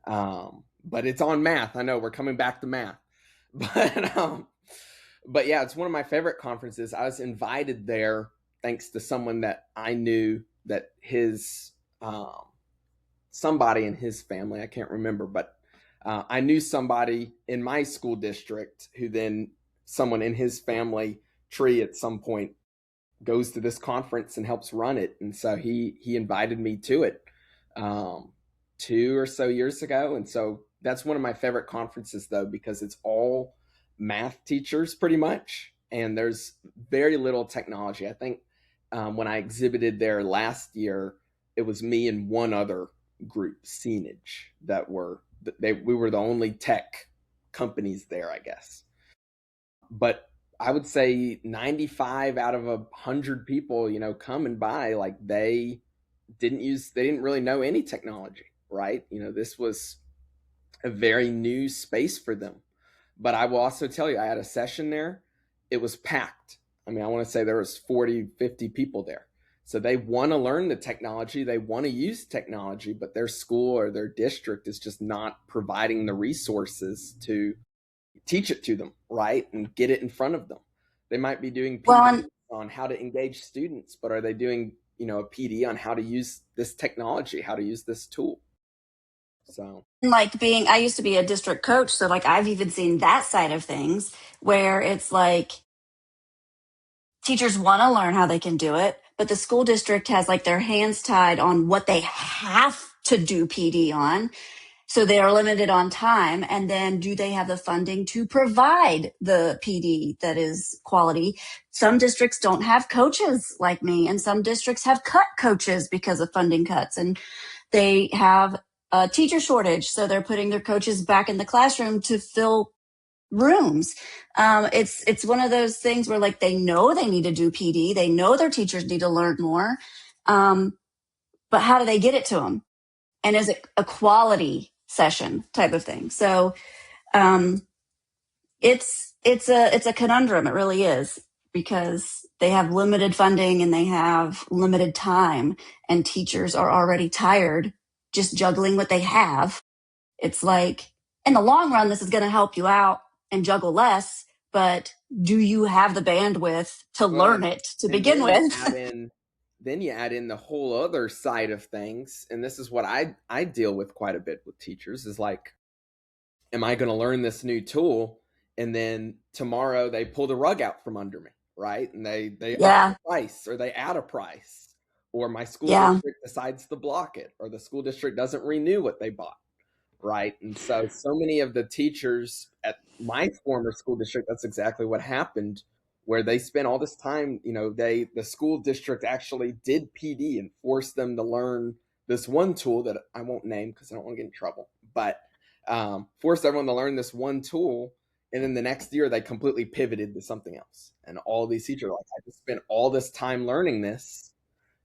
[SPEAKER 4] But it's on math. I know we're coming back to math, but yeah, it's one of my favorite conferences. I was invited there thanks to someone that I knew, that his somebody in his family, I can't remember, but I knew somebody in my school district who then someone in his family tree at some point goes to this conference and helps run it. And so he invited me to it 2 or so years ago. And so that's one of my favorite conferences, though, because it's all math teachers pretty much. And there's very little technology. I think when I exhibited there last year, it was me and one other group, Scenage, we were the only tech companies there, I guess. But I would say 95 out of 100 people, coming by, like they didn't really know any technology, right? This was a very new space for them. But I will also tell you, I had a session there. It was packed. I mean, I want to say there was 40, 50 people there. So they want to learn the technology. They want to use technology, but their school or their district is just not providing the resources to teach it to them, right? And get it in front of them. They might be doing PD on how to engage students, but are they doing, a PD on how to use this technology, how to use this tool? So
[SPEAKER 3] I used to be a district coach, so like I've even seen that side of things where it's like teachers want to learn how they can do it, but the school district has like their hands tied on what they have to do PD on. So they are limited on time. And then do they have the funding to provide the PD that is quality? Some districts don't have coaches like me, and some districts have cut coaches because of funding cuts. And they have a teacher shortage. So they're putting their coaches back in the classroom to fill rooms. It's one of those things where like they know they need to do PD. They know their teachers need to learn more. But how do they get it to them? And is it a quality session type of thing? So it's a conundrum. It really is, because they have limited funding and they have limited time, and teachers are already tired just juggling what they have. It's like, in the long run, this is going to help you out and juggle less, but do you have the bandwidth to learn it to begin with?
[SPEAKER 4] Then you add in the whole other side of things. And this is what I deal with quite a bit with teachers, is like, am I going to learn this new tool? And then tomorrow they pull the rug out from under me, right? And they up the price, or they add a price, or my school district decides to block it, or the school district doesn't renew what they bought, right? And so many of the teachers at my former school district, that's exactly what happened, where they spent all this time, the school district actually did PD and forced them to learn this one tool that I won't name because I don't want to get in trouble, but forced everyone to learn this one tool. And then the next year they completely pivoted to something else. And all these teachers are like, I just spent all this time learning this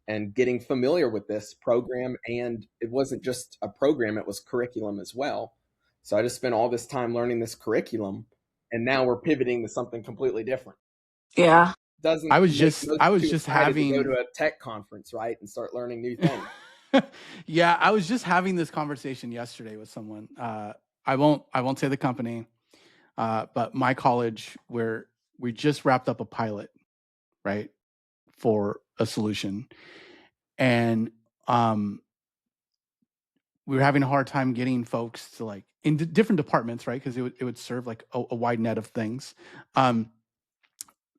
[SPEAKER 4] and getting familiar with this program. And it wasn't just a program, it was curriculum as well. So I just spent all this time learning this curriculum, and now we're pivoting to something completely different.
[SPEAKER 3] Yeah.
[SPEAKER 1] I was just having
[SPEAKER 4] to go to a tech conference, right, and start learning new things.
[SPEAKER 1] Yeah, I was just having this conversation yesterday with someone. I won't say the company, but my college, where we just wrapped up a pilot, right, for a solution, and we were having a hard time getting folks to, like, in different departments, right, because it would serve like a wide net of things.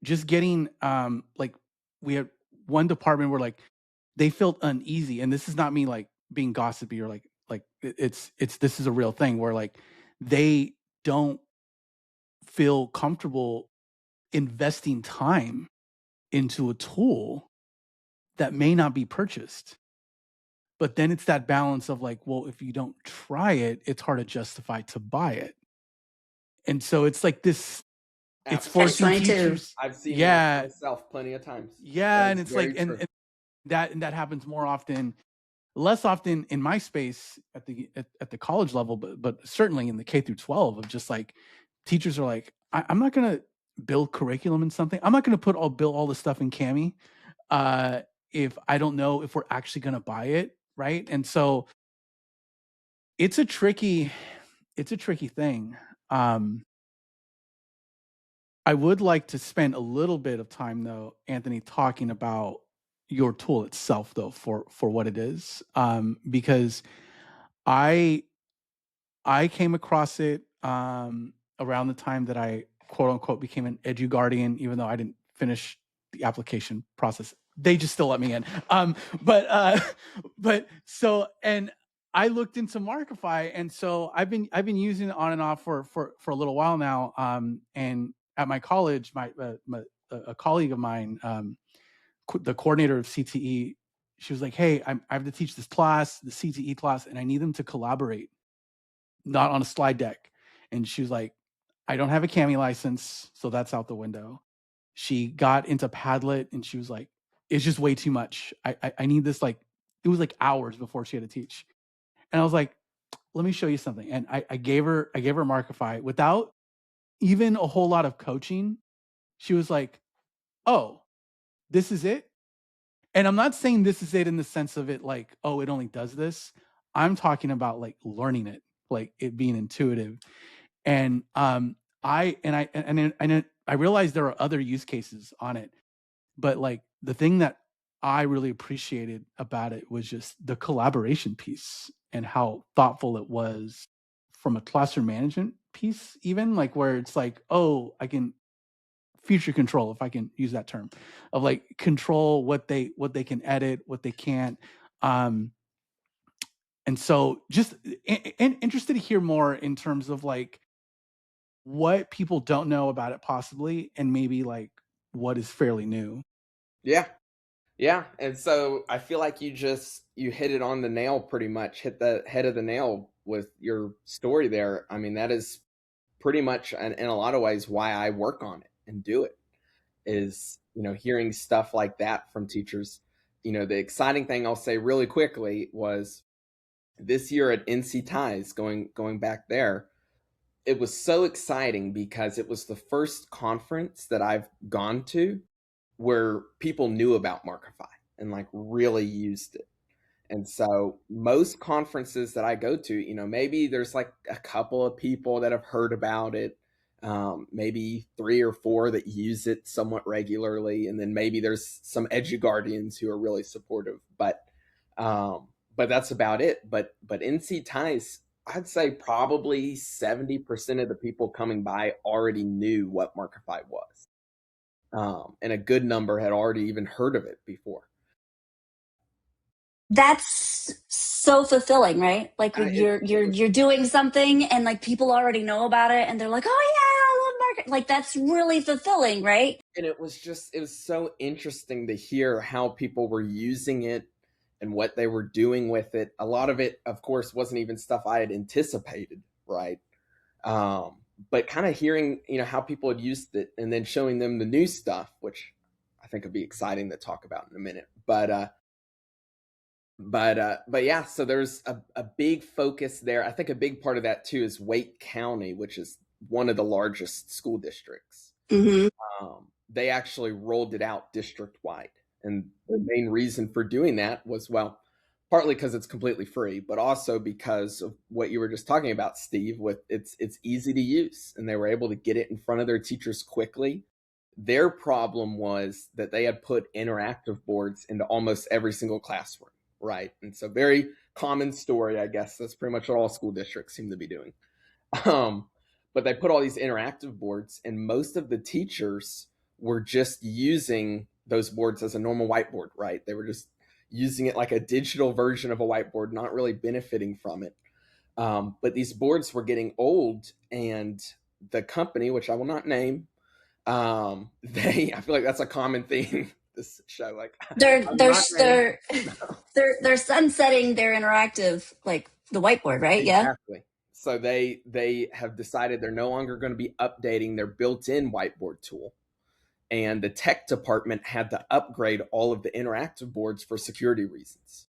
[SPEAKER 1] Just getting like, we had one department where like they felt uneasy, and this is not me like being gossipy, or like it's this is a real thing, where like they don't feel comfortable investing time into a tool that may not be purchased. But then it's that balance of like, well, if you don't try it, it's hard to justify to buy it. And so it's like this it's
[SPEAKER 3] Catch
[SPEAKER 1] forcing
[SPEAKER 4] absolutely.
[SPEAKER 3] 22.
[SPEAKER 1] teachers.
[SPEAKER 4] I've seen that
[SPEAKER 1] Yeah,
[SPEAKER 4] myself plenty of times.
[SPEAKER 1] yeah,
[SPEAKER 4] That
[SPEAKER 1] and
[SPEAKER 4] is
[SPEAKER 1] it's like,
[SPEAKER 4] very true.
[SPEAKER 1] and that happens more often, less often in my space at the college level, but certainly in the K through 12 of just like teachers are like, I'm not gonna build curriculum in something. I'm not gonna build all this stuff in Cami uh, if I don't know if we're actually gonna buy it, right? And so it's a tricky thing. I would like to spend a little bit of time though, Anthony, talking about your tool itself though for what it is, because I I came across it around the time that I quote unquote became an edu guardian, even though I didn't finish the application process. They just still let me in. But but so and I looked into Markify, and so I've been using it on and off for a little while now. And at my college, a colleague of mine, the coordinator of CTE, she was like, "Hey, I have to teach this class, the CTE class, and I need them to collaborate, not on a slide deck." And she was like, "I don't have a Cami license, so that's out the window." She got into Padlet and she was like, "It's just way too much. I need this." Like, it was like hours before she had to teach. And I was like, "Let me show you something." And I gave her Markify without even a whole lot of coaching. She was like, "Oh, this is it?" And I'm not saying this is it in the sense of it like, "Oh, it only does this." I'm talking about like learning it, like it being intuitive. And I realized there are other use cases on it, but like the thing that I really appreciated about it was just the collaboration piece and how thoughtful it was from a classroom management piece, even like where it's like, oh, I can feature control, if I can use that term, of like control what they can edit, what they can't. Um, and so just interested to hear more in terms of like what people don't know about it possibly, and maybe like what is fairly new.
[SPEAKER 4] Yeah. Yeah. And so I feel like you hit it on the nail pretty much, hit the head of the nail with your story there. I mean, that is pretty much in a lot of ways why I work on it and do it is, hearing stuff like that from teachers. The exciting thing I'll say really quickly was this year at NC Ties, going back there, it was so exciting because it was the first conference that I've gone to where people knew about Markify and like really used it. And so most conferences that I go to, maybe there's like a couple of people that have heard about it, maybe 3 or 4 that use it somewhat regularly, and then maybe there's some edu guardians who are really supportive. But that's about it. But NC Ties, I'd say probably 70% of the people coming by already knew what Markify was, and a good number had already even heard of it before.
[SPEAKER 3] That's so fulfilling, right? Like when you're doing something and like people already know about it and they're like, "Oh yeah, I love market." Like that's really fulfilling, right?
[SPEAKER 4] And it was so interesting to hear how people were using it and what they were doing with it. A lot of it, of course, wasn't even stuff I had anticipated, right? But kind of hearing, how people had used it and then showing them the new stuff, which I think would be exciting to talk about in a minute. But yeah, so there's a big focus there. I think a big part of that too is Wake County, which is one of the largest school districts.
[SPEAKER 3] Mm-hmm.
[SPEAKER 4] They actually rolled it out district wide, and the main reason for doing that was, well, partly because it's completely free, but also because of what you were just talking about, Steve. With it's easy to use, and they were able to get it in front of their teachers quickly. Their problem was that they had put interactive boards into almost every single classroom. Right. And so very common story, I guess. That's pretty much what all school districts seem to be doing. But they put all these interactive boards, and most of the teachers were just using those boards as a normal whiteboard, right? They were just using it like a digital version of a whiteboard, not really benefiting from it. But these boards were getting old, and the company, which I will not name, I feel like that's a common theme this show. Like
[SPEAKER 3] They're sunsetting their interactive, like the whiteboard, right? Yeah.
[SPEAKER 4] Exactly. So they have decided they're no longer going to be updating their built-in whiteboard tool. And the tech department had to upgrade all of the interactive boards for security reasons.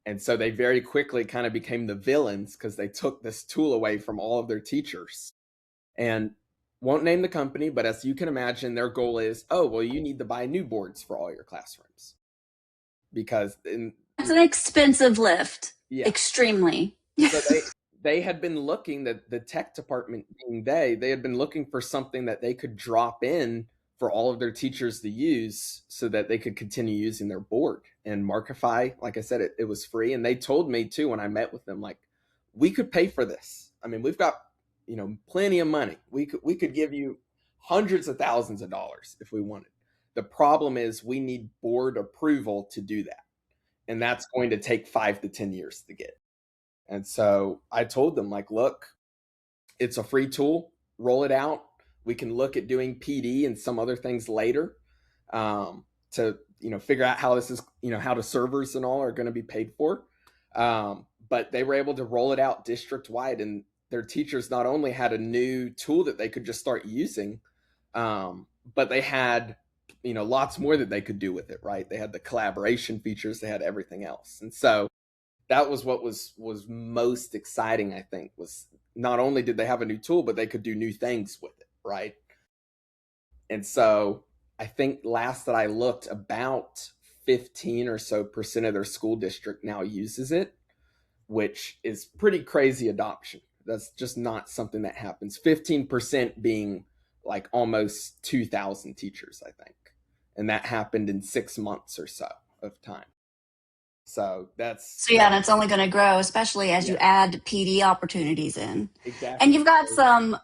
[SPEAKER 4] And so they very quickly kind of became the villains because they took this tool away from all of their teachers. And won't name the company, but as you can imagine, their goal is, oh, well, you need to buy new boards for all your classrooms. Because
[SPEAKER 3] it's an expensive lift.
[SPEAKER 4] Yeah.
[SPEAKER 3] Extremely.
[SPEAKER 4] So they had been looking, that the tech department being they had been looking for something that they could drop in for all of their teachers to use so that they could continue using their board. And Markify, like I said, it was free. And they told me too, when I met with them, like, we could pay for this. I mean, we've got, plenty of money. We could give you hundreds of thousands of dollars if we wanted. The problem is we need board approval to do that. And that's going to take 5 to 10 years to get. And so I told them, like, look, it's a free tool, roll it out. We can look at doing PD and some other things later to, figure out how this is, how the servers and all are going to be paid for. But they were able to roll it out district wide, and their teachers not only had a new tool that they could just start using, but they had, lots more that they could do with it, right? They had the collaboration features, they had everything else. And so that was what was most exciting, I think, was not only did they have a new tool, but they could do new things with it, right? And so I think last that I looked, about 15 or so % of their school district now uses it, which is pretty crazy adoption. That's just not something that happens. 15% being like almost 2,000 teachers, I think. And that happened in 6 months or so of time. So that's...
[SPEAKER 3] So yeah, and it's only going to grow, especially as you add PD opportunities in.
[SPEAKER 4] Exactly.
[SPEAKER 3] And you've got some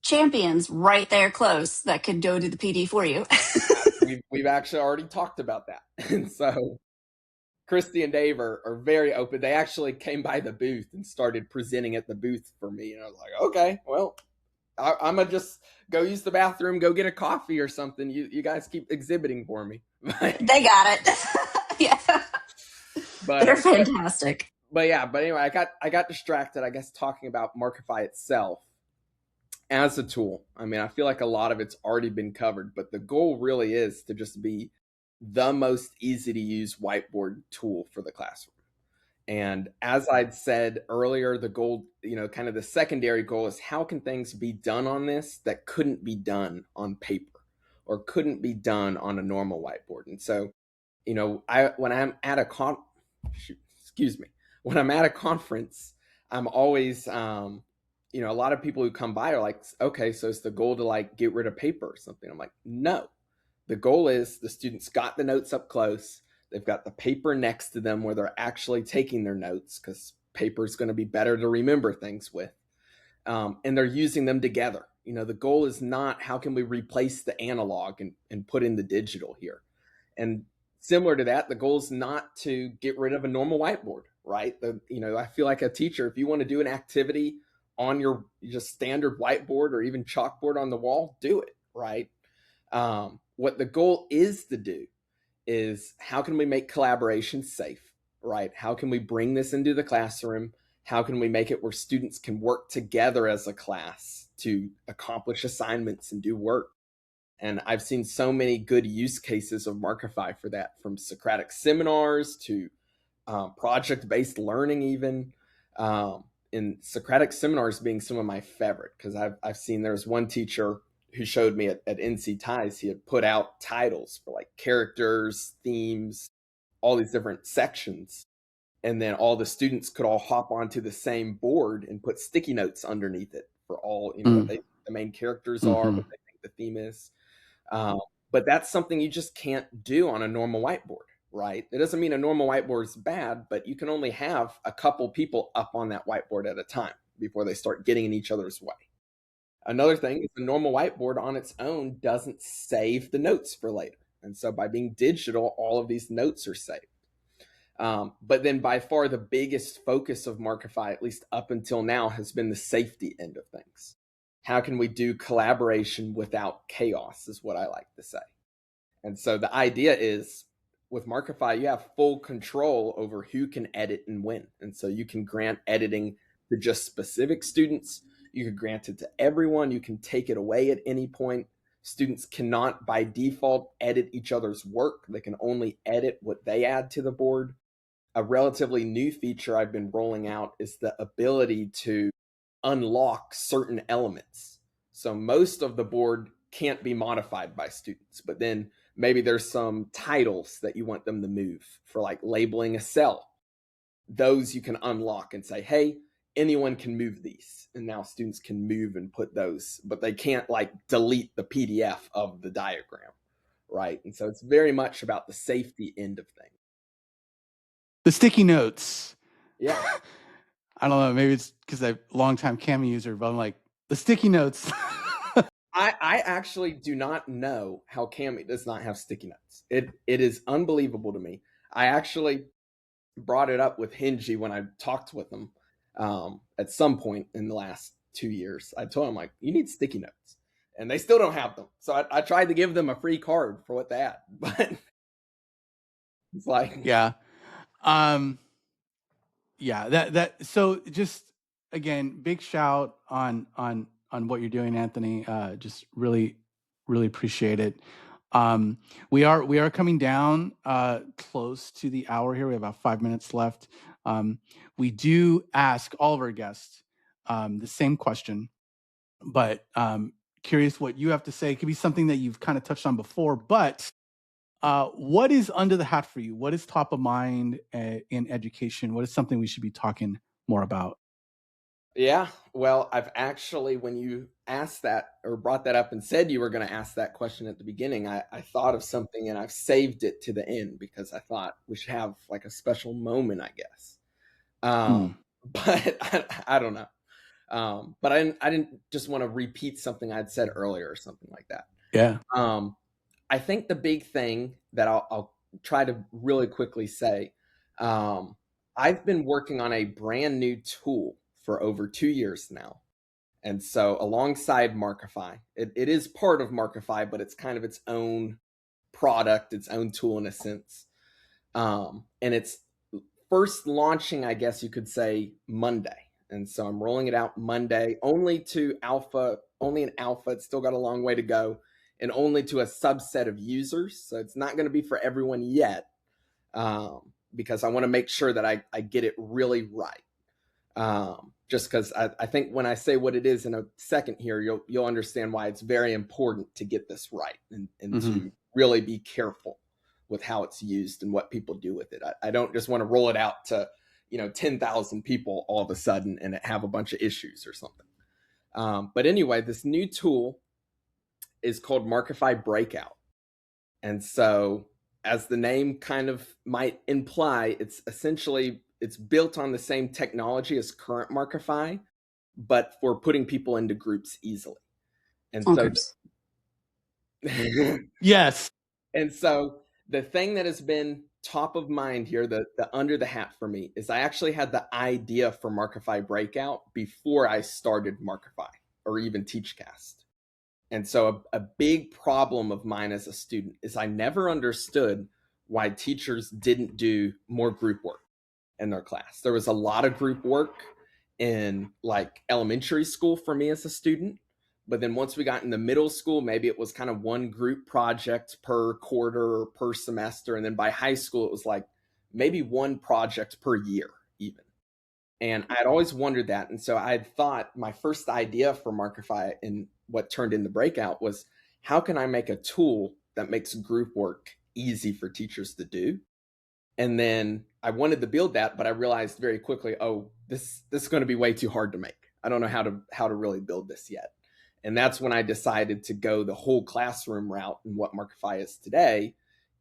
[SPEAKER 3] champions right there close that could go do the PD for you.
[SPEAKER 4] We've actually already talked about that. And so Christy and Dave are very open. They actually came by the booth and started presenting at the booth for me. And I was like, okay, well, I'm going to just go use the bathroom, go get a coffee or something. You guys keep exhibiting for me.
[SPEAKER 3] They got it. Yeah.
[SPEAKER 4] But
[SPEAKER 3] they're fantastic.
[SPEAKER 4] But anyway, I got distracted, I guess, talking about Markify itself as a tool. I mean, I feel like a lot of it's already been covered, but the goal really is to just be the most easy to use whiteboard tool for the classroom. And as I'd said earlier, the goal, kind of the secondary goal is how can things be done on this that couldn't be done on paper or couldn't be done on a normal whiteboard. And so, when I'm at a when I'm at a conference, I'm always, a lot of people who come by are like, okay, so it's the goal to like get rid of paper or something. I'm like, no, the goal is the students got the notes up close. They've got the paper next to them where they're actually taking their notes, because paper is going to be better to remember things with. And they're using them together. The goal is not how can we replace the analog and put in the digital here. And similar to that, the goal is not to get rid of a normal whiteboard, right? I feel like a teacher, if you want to do an activity on your just standard whiteboard or even chalkboard on the wall, do it, right? What the goal is to do is how can we make collaboration safe, right? How can we bring this into the classroom? How can we make it where students can work together as a class to accomplish assignments and do work? And I've seen so many good use cases of Markify for that, from Socratic seminars to project-based learning even. And Socratic seminars being some of my favorite, because I've seen there's one teacher who showed me at NC Ties, he had put out titles for like characters, themes, all these different sections. And then all the students could all hop onto the same board and put sticky notes underneath it for all, what the main characters are, what they think the theme is. But that's something you just can't do on a normal whiteboard, right? It doesn't mean a normal whiteboard is bad, but you can only have a couple people up on that whiteboard at a time before they start getting in each other's way. Another thing is the normal whiteboard on its own doesn't save the notes for later. And so by being digital, all of these notes are saved. But then by far the biggest focus of Markify, at least up until now, has been the safety end of things. How can we do collaboration without chaos is what I like to say. And so the idea is with Markify, you have full control over who can edit and when. And so you can grant editing to just specific students. You could grant it to everyone. You can take it away at any point. Students cannot, by default, edit each other's work. They can only edit what they add to the board. A relatively new feature I've been rolling out is the ability to unlock certain elements. So most of the board can't be modified by students, but then maybe there's some titles that you want them to move for, like labeling a cell. Those you can unlock and say, hey, anyone can move these. And now students can move and put those, but they can't like delete the PDF of the diagram, right? And so it's very much about the safety end of things.
[SPEAKER 1] The sticky notes.
[SPEAKER 4] Yeah.
[SPEAKER 1] I don't know, maybe it's because I'm a longtime Cami user, but I'm like, the sticky notes.
[SPEAKER 4] I actually do not know how Cami does not have sticky notes. It is unbelievable to me. I actually brought it up with Hingy when I talked with them at some point in the last 2 years. I told them, like, you need sticky notes. And they still don't have them. So I tried to give them a free card for what they had. But it's like...
[SPEAKER 1] Yeah. Yeah, so just again, big shout on what you're doing, Anthony. Just really appreciate it. We are coming down close to the hour here. We have about 5 minutes left. We do ask all of our guests the same question, but curious what you have to say. It could be something that you've kind of touched on before, but what is under the hat for you? What is top of mind in education? What is something we should be talking more about?
[SPEAKER 4] Yeah, well, I've actually, when you asked that or brought that up and said you were going to ask that question at the beginning, I thought of something and I've saved it to the end because I thought we should have like a special moment, I guess. But I don't know. But I didn't just want to repeat something I'd said earlier or something like that.
[SPEAKER 1] Yeah.
[SPEAKER 4] I think the big thing that I'll try to really quickly say, I've been working on a brand new tool for over 2 years now. And so alongside Markify, it is part of Markify, but it's kind of its own product, its own tool in a sense. And it's first launching, I guess you could say, Monday. And so I'm rolling it out Monday, only in alpha. It's still got a long way to go, and only to a subset of users. So it's not going to be for everyone yet, because I want to make sure that I get it really right. Just because I think when I say what it is in a second here, you'll understand why it's very important to get this right and to really be careful with how it's used and what people do with it. I don't just want to roll it out to 10,000 people all of a sudden and have a bunch of issues or something. But anyway, this new tool is called Markify Breakout. And so, as the name kind of might imply, it's built on the same technology as current Markify, but for putting people into groups easily. And so,
[SPEAKER 1] yes.
[SPEAKER 4] And so the thing that has been top of mind here, the under the hat for me, is I actually had the idea for Markify Breakout before I started Markify or even TeachCast. And so a big problem of mine as a student is I never understood why teachers didn't do more group work in their class. There was a lot of group work in like elementary school for me as a student. But then once we got into middle school, maybe it was kind of one group project per quarter or per semester. And then by high school, it was like maybe one project per year even. And I'd always wondered that. And so I had thought my first idea for Markify and what turned into Breakout was, how can I make a tool that makes group work easy for teachers to do? And then I wanted to build that, but I realized very quickly, oh, this is going to be way too hard to make. I don't know how to really build this yet. And that's when I decided to go the whole classroom route and what Markify is today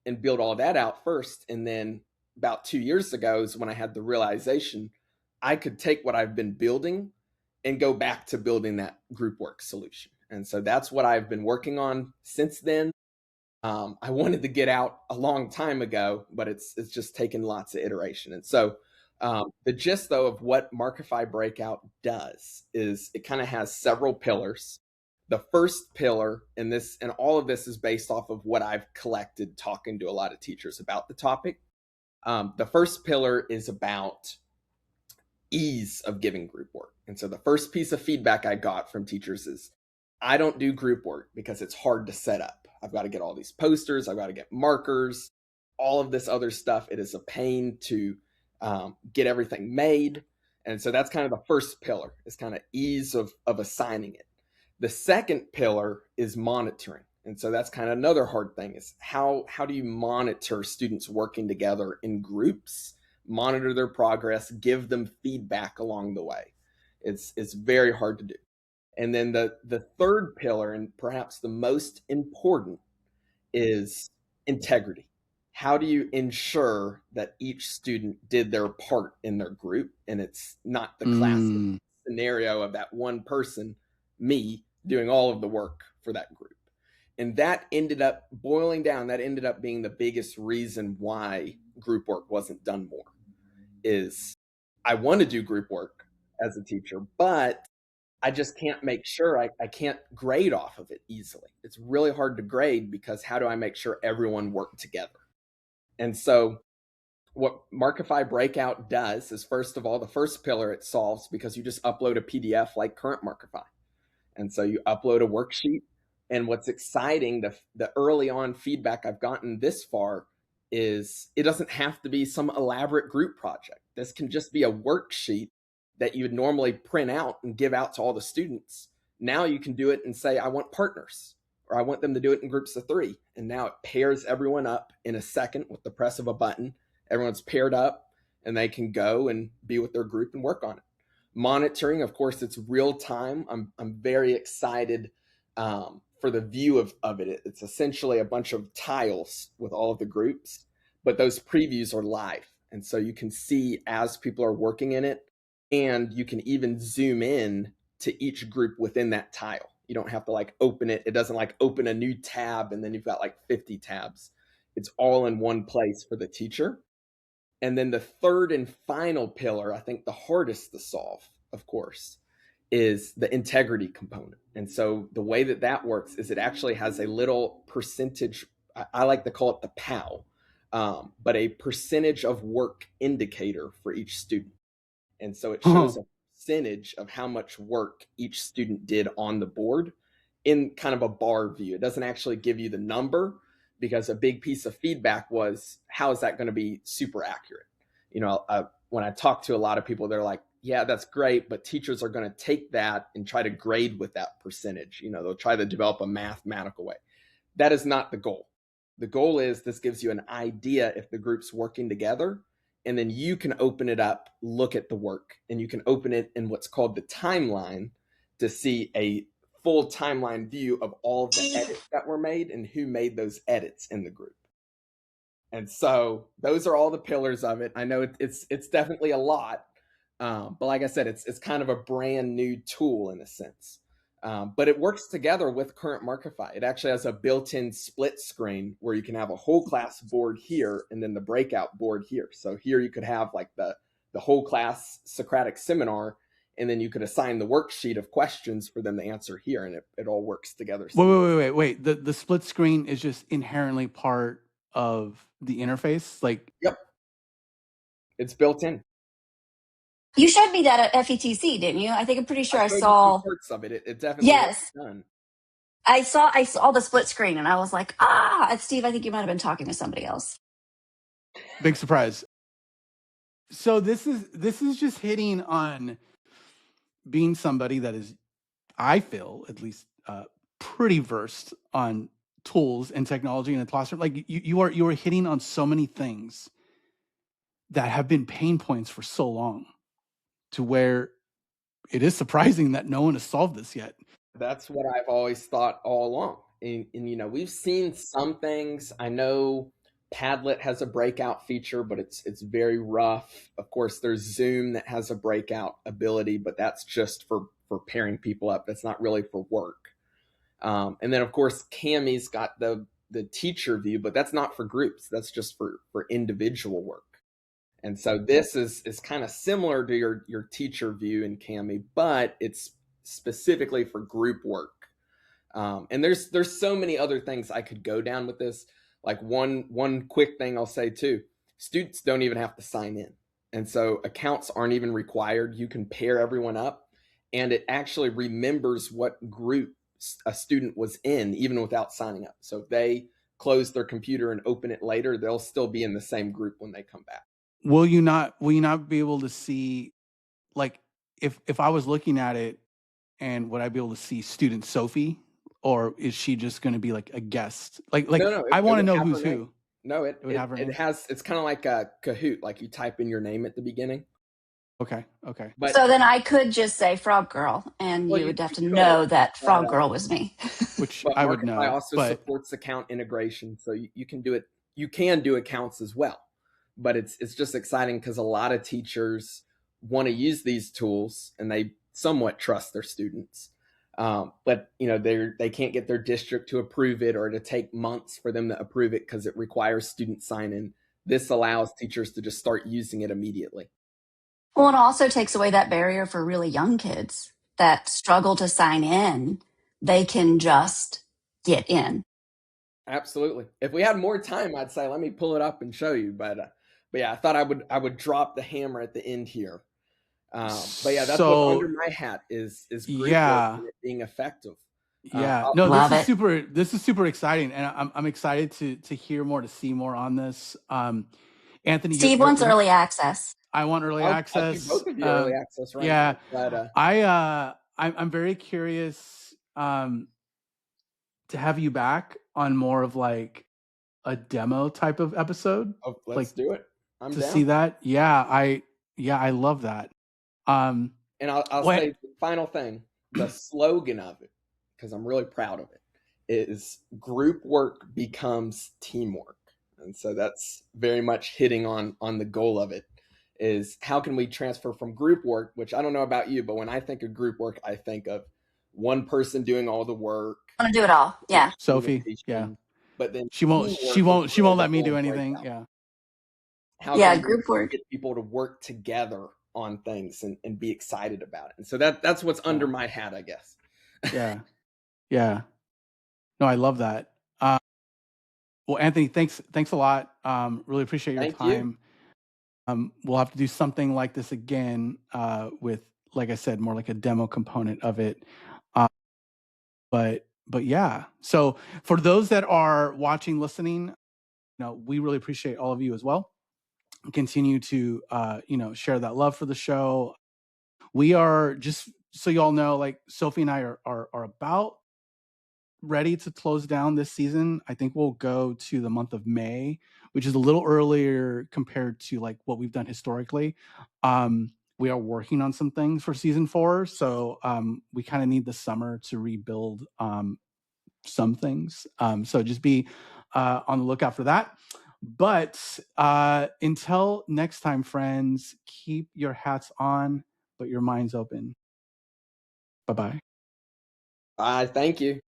[SPEAKER 4] and build all that out first. And then about 2 years ago is when I had the realization I could take what I've been building and go back to building that group work solution. And so that's what I've been working on since then. I wanted to get out a long time ago, but it's just taken lots of iteration. And so the gist, though, of what Markify Breakout does is it kind of has several pillars. The first pillar, and all of this is based off of what I've collected talking to a lot of teachers about the topic. The first pillar is about ease of giving group work. And so the first piece of feedback I got from teachers is, I don't do group work because it's hard to set up. I've got to get all these posters, I've got to get markers, all of this other stuff. It is a pain to get everything made. And so that's kind of the first pillar, is kind of ease of assigning it. The second pillar is monitoring. And so that's kind of another hard thing, is how do you monitor students working together in groups, monitor their progress, give them feedback along the way. It's very hard to do. And then the third pillar, and perhaps the most important, is integrity. How do you ensure that each student did their part in their group, and it's not the classic scenario of that one person, me, doing all of the work for that group? And that ended up boiling down, that ended up being the biggest reason why group work wasn't done more, is I want to do group work as a teacher, but I just can't make sure, I can't grade off of it easily. It's really hard to grade, because how do I make sure everyone worked together? And so what Markify Breakout does is, first of all, the first pillar it solves, because you just upload a PDF like current Markify. And so you upload a worksheet. And what's exciting, the early on feedback I've gotten this far, is it doesn't have to be some elaborate group project. This can just be a worksheet that you would normally print out and give out to all the students. Now you can do it and say, I want partners, or I want them to do it in groups of 3. And now it pairs everyone up in a second with the press of a button. Everyone's paired up and they can go and be with their group and work on it. Monitoring, of course, it's real time. I'm very excited for the view of it. It's essentially a bunch of tiles with all of the groups, but those previews are live. And so you can see as people are working in it, and you can even zoom in to each group within that tile. You don't have to like open it. It doesn't like open a new tab and then you've got like 50 tabs. It's all in one place for the teacher. And then the third and final pillar, I think the hardest to solve, of course, is the integrity component. And so the way that works is it actually has a little percentage, I like to call it the POW, but a percentage of work indicator for each student. And so it shows a percentage of how much work each student did on the board in kind of a bar view. It doesn't actually give you the number, because a big piece of feedback was, how is that going to be super accurate? You know, when I talk to a lot of people, they're like, yeah, that's great, but teachers are going to take that and try to grade with that percentage. You know, they'll try to develop a mathematical way. That is not the goal. The goal is, this gives you an idea if the group's working together, and then you can open it up, look at the work, and you can open it in what's called the timeline to see a full timeline view of all of the edits that were made and who made those edits in the group. And so those are all the pillars of it. I know it's definitely a lot, but like I said, it's kind of a brand new tool in a sense. But it works together with current Markify. It actually has a built-in split screen where you can have a whole class board here and then the breakout board here. So here you could have like the whole class Socratic seminar, and then you could assign the worksheet of questions for them to answer here, and it all works together.
[SPEAKER 1] Wait. The split screen is just inherently part of the interface? Like,
[SPEAKER 4] yep. It's built in.
[SPEAKER 3] You showed me that at FETC, didn't you? I'm pretty sure I saw
[SPEAKER 4] parts of it. It definitely
[SPEAKER 3] yes.
[SPEAKER 4] Done.
[SPEAKER 3] I saw the split screen, and I was like, Steve, I think you might have been talking to somebody else.
[SPEAKER 1] Big surprise. So this is just hitting on being somebody that is, I feel at least, pretty versed on tools and technology in the classroom. Like you are hitting on so many things that have been pain points for so long, to where it is surprising that no one has solved this yet.
[SPEAKER 4] That's what I've always thought all along. And you know, we've seen some things. I know Padlet has a breakout feature, but it's very rough. Of course, there's Zoom that has a breakout ability, but that's just for pairing people up. That's not really for work. And then of course, Cammy's got the teacher view, but that's not for groups. That's just for individual work. And so this is kind of similar to your teacher view in Cammy, but it's specifically for group work. And there's so many other things I could go down with this. Like one quick thing I'll say too, students don't even have to sign in. And so accounts aren't even required. You can pair everyone up, and it actually remembers what group a student was in, even without signing up. So if they close their computer and open it later, they'll still be in the same group when they come back.
[SPEAKER 1] Will you not be able to see, like, if I was looking at it, and would I be able to see student Sophie, or is she just going to be like a guest? Like
[SPEAKER 4] No,
[SPEAKER 1] I want to
[SPEAKER 4] would
[SPEAKER 1] know
[SPEAKER 4] have
[SPEAKER 1] who's
[SPEAKER 4] her name.
[SPEAKER 1] who.
[SPEAKER 4] No,
[SPEAKER 1] It would have her name?
[SPEAKER 4] it's kind of like a Kahoot, like you type in your name at the beginning.
[SPEAKER 1] Okay.
[SPEAKER 4] But
[SPEAKER 3] So then I could just say Frog Girl, and
[SPEAKER 4] well,
[SPEAKER 3] you would have to
[SPEAKER 4] could,
[SPEAKER 3] know that
[SPEAKER 4] but,
[SPEAKER 3] Frog Girl was me.
[SPEAKER 1] Which
[SPEAKER 4] but
[SPEAKER 1] I would
[SPEAKER 4] Markify
[SPEAKER 1] know,
[SPEAKER 4] also
[SPEAKER 1] but
[SPEAKER 4] supports account integration, so you can do it. You can do accounts as well, but it's just exciting because a lot of teachers want to use these tools and they somewhat trust their students. But they can't get their district to approve it, or to take months for them to approve it because it requires student sign-in. This allows teachers to just start using it immediately.
[SPEAKER 3] Well, it also takes away that barrier for really young kids that struggle to sign in. They can just get in.
[SPEAKER 4] Absolutely. If we had more time, I'd say let me pull it up and show you. But yeah, I thought I would drop the hammer at the end here. But yeah, that's what under my hat is group work and it being effective.
[SPEAKER 1] Yeah, no,
[SPEAKER 3] Love
[SPEAKER 1] this
[SPEAKER 3] it.
[SPEAKER 1] is super exciting, and I'm excited to hear more, to see more on this. Anthony,
[SPEAKER 3] Steve wants early access.
[SPEAKER 1] I want early
[SPEAKER 4] I'll
[SPEAKER 1] access.
[SPEAKER 4] give both of you early access right
[SPEAKER 1] Yeah,
[SPEAKER 4] now. But
[SPEAKER 1] I'm very curious to have you back on more of like a demo type of episode.
[SPEAKER 4] let's do it. I'm
[SPEAKER 1] to
[SPEAKER 4] down.
[SPEAKER 1] see that. Yeah, I love that.
[SPEAKER 4] And I'll say the final thing, the slogan of it, because I'm really proud of it, is group work becomes teamwork. And so that's very much hitting on the goal of it, is how can we transfer from group work, which I don't know about you, but when I think of group work, I think of one person doing all the work.
[SPEAKER 3] I want to do it all. Yeah.
[SPEAKER 1] Sophie. Yeah.
[SPEAKER 4] But then
[SPEAKER 1] she won't let me do anything. Yeah.
[SPEAKER 4] How can
[SPEAKER 3] group work.
[SPEAKER 4] get people to work together on things and be excited about it? And so that's what's under my hat, I guess.
[SPEAKER 1] Yeah. No, I love that. Well, Anthony, thanks a lot. Really appreciate your time. We'll have to do something like this again, with, like I said, more like a demo component of it. But yeah. So for those that are watching, listening, we really appreciate all of you as well. Continue to share that love for the show. We are, just so you all know, like, Sophie and I are about ready to close down this season. I think we'll go to the month of May, which is a little earlier compared to like what we've done historically. We are working on some things for season 4, so we kind of need the summer to rebuild some things. So just be on the lookout for that. But until next time, friends, keep your hats on, but your minds open. Bye-bye.
[SPEAKER 4] Bye. Thank you.